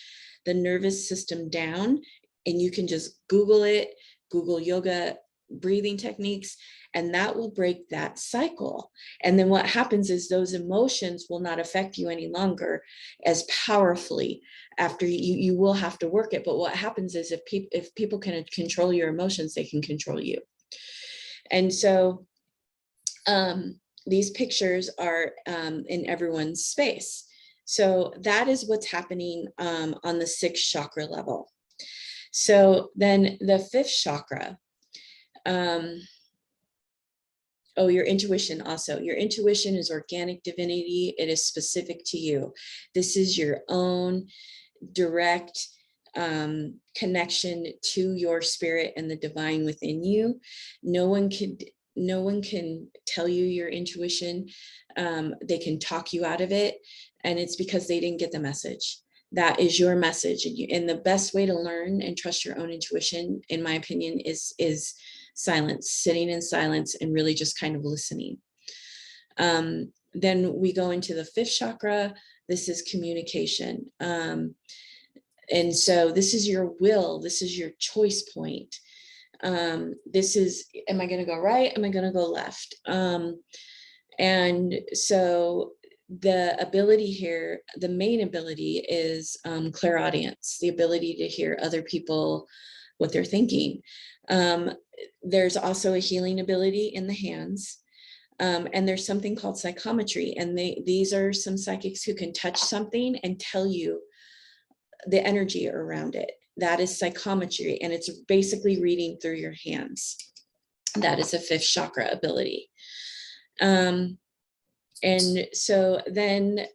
the nervous system down, and you can just Google it, Google yoga breathing techniques, and that will break that cycle. And then what happens is those emotions will not affect you any longer as powerfully. After you will have to work it. But what happens is if people can control your emotions, they can control you. And so these pictures are in everyone's space. So that is what's happening on the sixth chakra level. So then the fifth chakra, oh, your intuition also. Your intuition is organic divinity. It is specific to you. This is your own direct connection to your spirit and the divine within you. No one can tell you your intuition. They can talk you out of it, and it's because they didn't get the message. That is your message, and the best way to learn and trust your own intuition, in my opinion, is silence, sitting in silence and really just kind of listening. Then we go into the fifth chakra. This is communication. And so this is your will. This is your choice point. This is, am I going to go right? Am I going to go left? And so the ability here, the main ability is clairaudience, the ability to hear other people, what they're thinking. There's also a healing ability in the hands. And there's something called psychometry. And these are some psychics who can touch something and tell you the energy around it. That is psychometry. And it's basically reading through your hands. That is a fifth chakra ability. And so then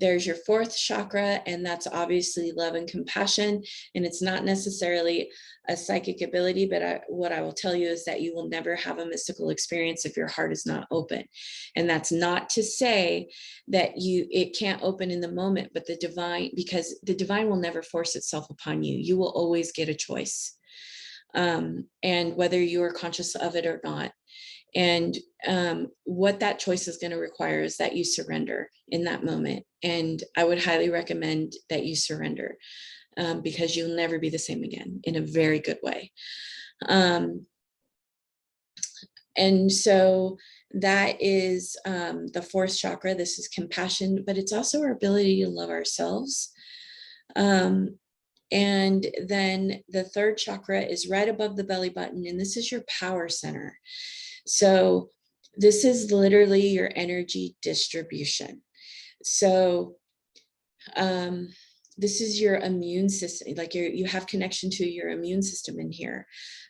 there's your fourth chakra, and that's obviously love and compassion. And it's not necessarily a psychic ability, but what I will tell you is that you will never have a mystical experience if your heart is not open. And that's not to say that it can't open in the moment, but the divine, because the divine will never force itself upon you. You will always get a choice. And whether you are conscious of it or not. And what that choice is going to require is that you surrender in that moment. And I would highly recommend that you surrender because you'll never be the same again in a very good way. And so that is the fourth chakra. This is compassion, but it's also our ability to love ourselves. And then the third chakra is right above the belly button, and this is your power center. So this is literally your energy distribution. So this is your immune system, like you have connection to your immune system in here.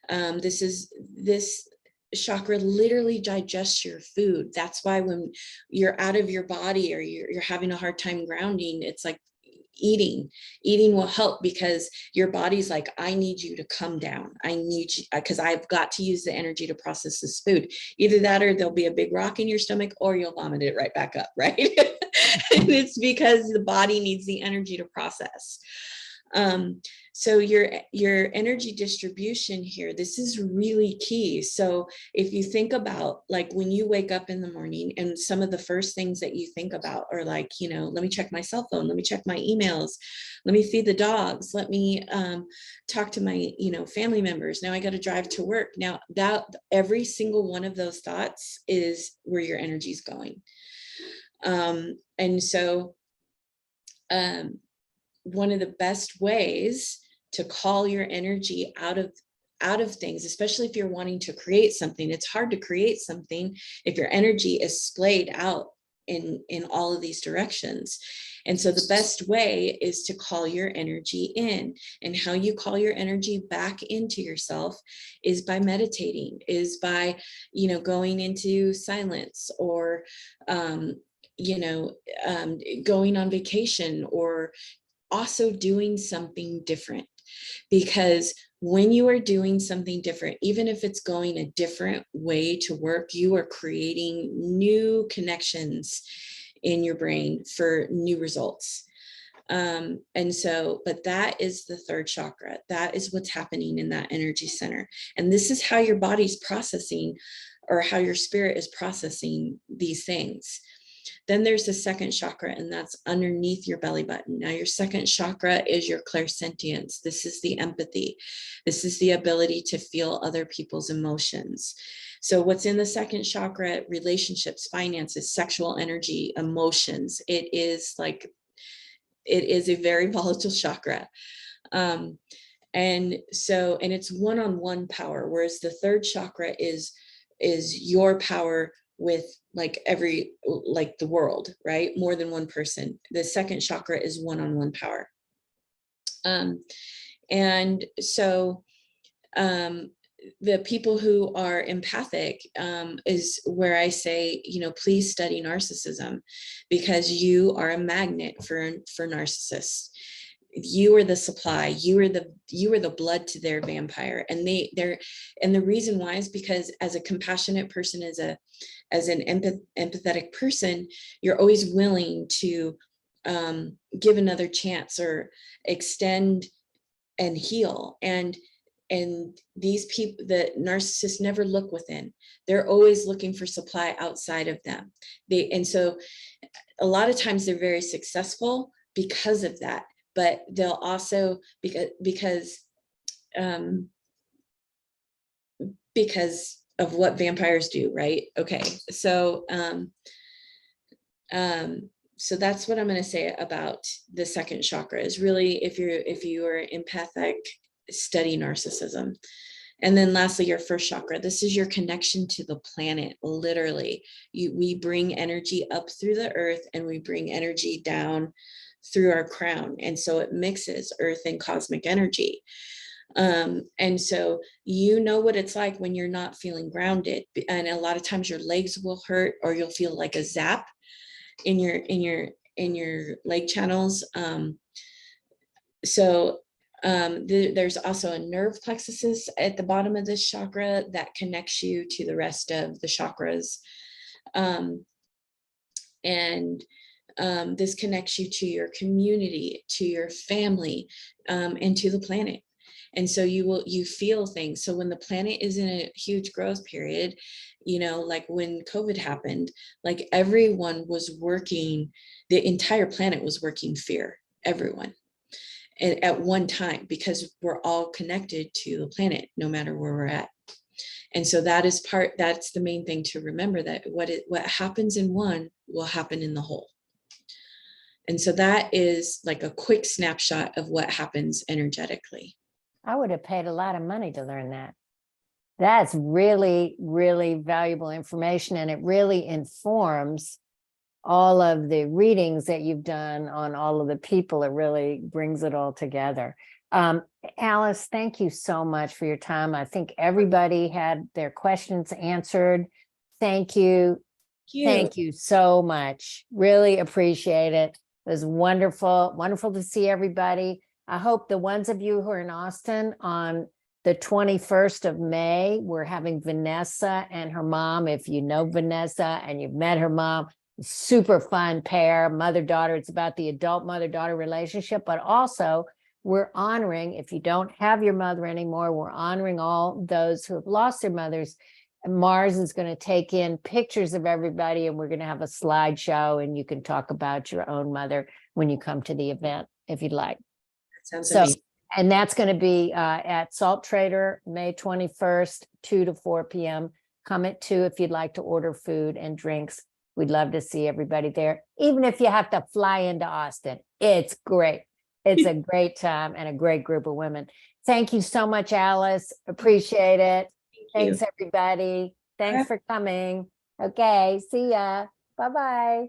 This chakra literally digests your food. That's why when you're out of your body or you're having a hard time grounding, it's like eating will help, because your body's like, I need you to come down. I need you, because I've got to use the energy to process this food. Either that, or there'll be a big rock in your stomach, or you'll vomit it right back up, right? And it's because the body needs the energy to process. So your energy distribution here, this is really key. So if you think about, like, when you wake up in the morning, and some of the first things that you think about are like, let me check my cell phone, let me check my emails, let me feed the dogs, let me talk to my family members, now I got to drive to work. Now that every single one of those thoughts is where your energy is going. And so one of the best ways to call your energy out of things, especially if you're wanting to create something, it's hard to create something if your energy is splayed out in all of these directions. And so the best way is to call your energy in. And how you call your energy back into yourself is by meditating, is by going into silence, or going on vacation, or also doing something different. Because when you are doing something different, even if it's going a different way to work, you are creating new connections in your brain for new results. And so, but that is the third chakra. That is what's happening in that energy center. And this is how your body's processing, or how your spirit is processing these things. Then there's the second chakra, and that's underneath your belly button. Now, your second chakra is your clairsentience. This is the empathy. This is the ability to feel other people's emotions. So what's in the second chakra? Relationships, finances, sexual energy, emotions. It is a very volatile chakra. And it's one-on-one power, whereas the third chakra is your power with the world, right? More than one person. The second chakra is one-on-one power. And so the people who are empathic is where I say, please study narcissism, because you are a magnet for narcissists. You are the supply, you are the blood to their vampire. And and the reason why is because as a compassionate person, as an empathetic person, you're always willing to give another chance or extend and heal. And these people, the narcissists, never look within. They're always looking for supply outside of them. And so a lot of times they're very successful because of that, but they'll also, because of what vampires do, right? Okay, so so that's what I'm going to say about the second chakra, is really, if you are empathic, study narcissism. And then lastly, your first chakra, this is your connection to the planet. Literally, we bring energy up through the earth, and we bring energy down through our crown. And so it mixes earth and cosmic energy. And so what it's like when you're not feeling grounded. And a lot of times your legs will hurt, or you'll feel like a zap in your leg channels. There's also a nerve plexus at the bottom of this chakra that connects you to the rest of the chakras. This connects you to your community, to your family, and to the planet. And so you feel things. So when the planet is in a huge growth period, like when COVID happened, like everyone was working, the entire planet was working fear, everyone. And at one time, because we're all connected to the planet, no matter where we're at. And so that's the main thing to remember, that what happens in one will happen in the whole. And so that is like a quick snapshot of what happens energetically. I would have paid a lot of money to learn that. That's really, really valuable information, and it really informs all of the readings that you've done on all of the people. It really brings it all together. Alice, thank you so much for your time. I think everybody had their questions answered. Thank you. Thank you so much. Really appreciate it. It was wonderful, wonderful to see everybody. I hope the ones of you who are in Austin on the 21st of May, we're having Vanessa and her mom. If you know Vanessa and you've met her mom, super fun pair, mother-daughter. It's about the adult mother-daughter relationship, but also we're honoring, if you don't have your mother anymore, we're honoring all those who have lost their mothers. And Mars is going to take in pictures of everybody, and we're going to have a slideshow, and you can talk about your own mother when you come to the event, if you'd like. Sounds amazing. And that's going to be at Salt Trader, May 21st, 2 to 4 p.m. Come at 2 if you'd like to order food and drinks. We'd love to see everybody there. Even if you have to fly into Austin, it's great. It's a great time and a great group of women. Thank you so much, Alice. Appreciate it. Thanks, everybody. Thanks for coming. Okay, see ya. Bye-bye.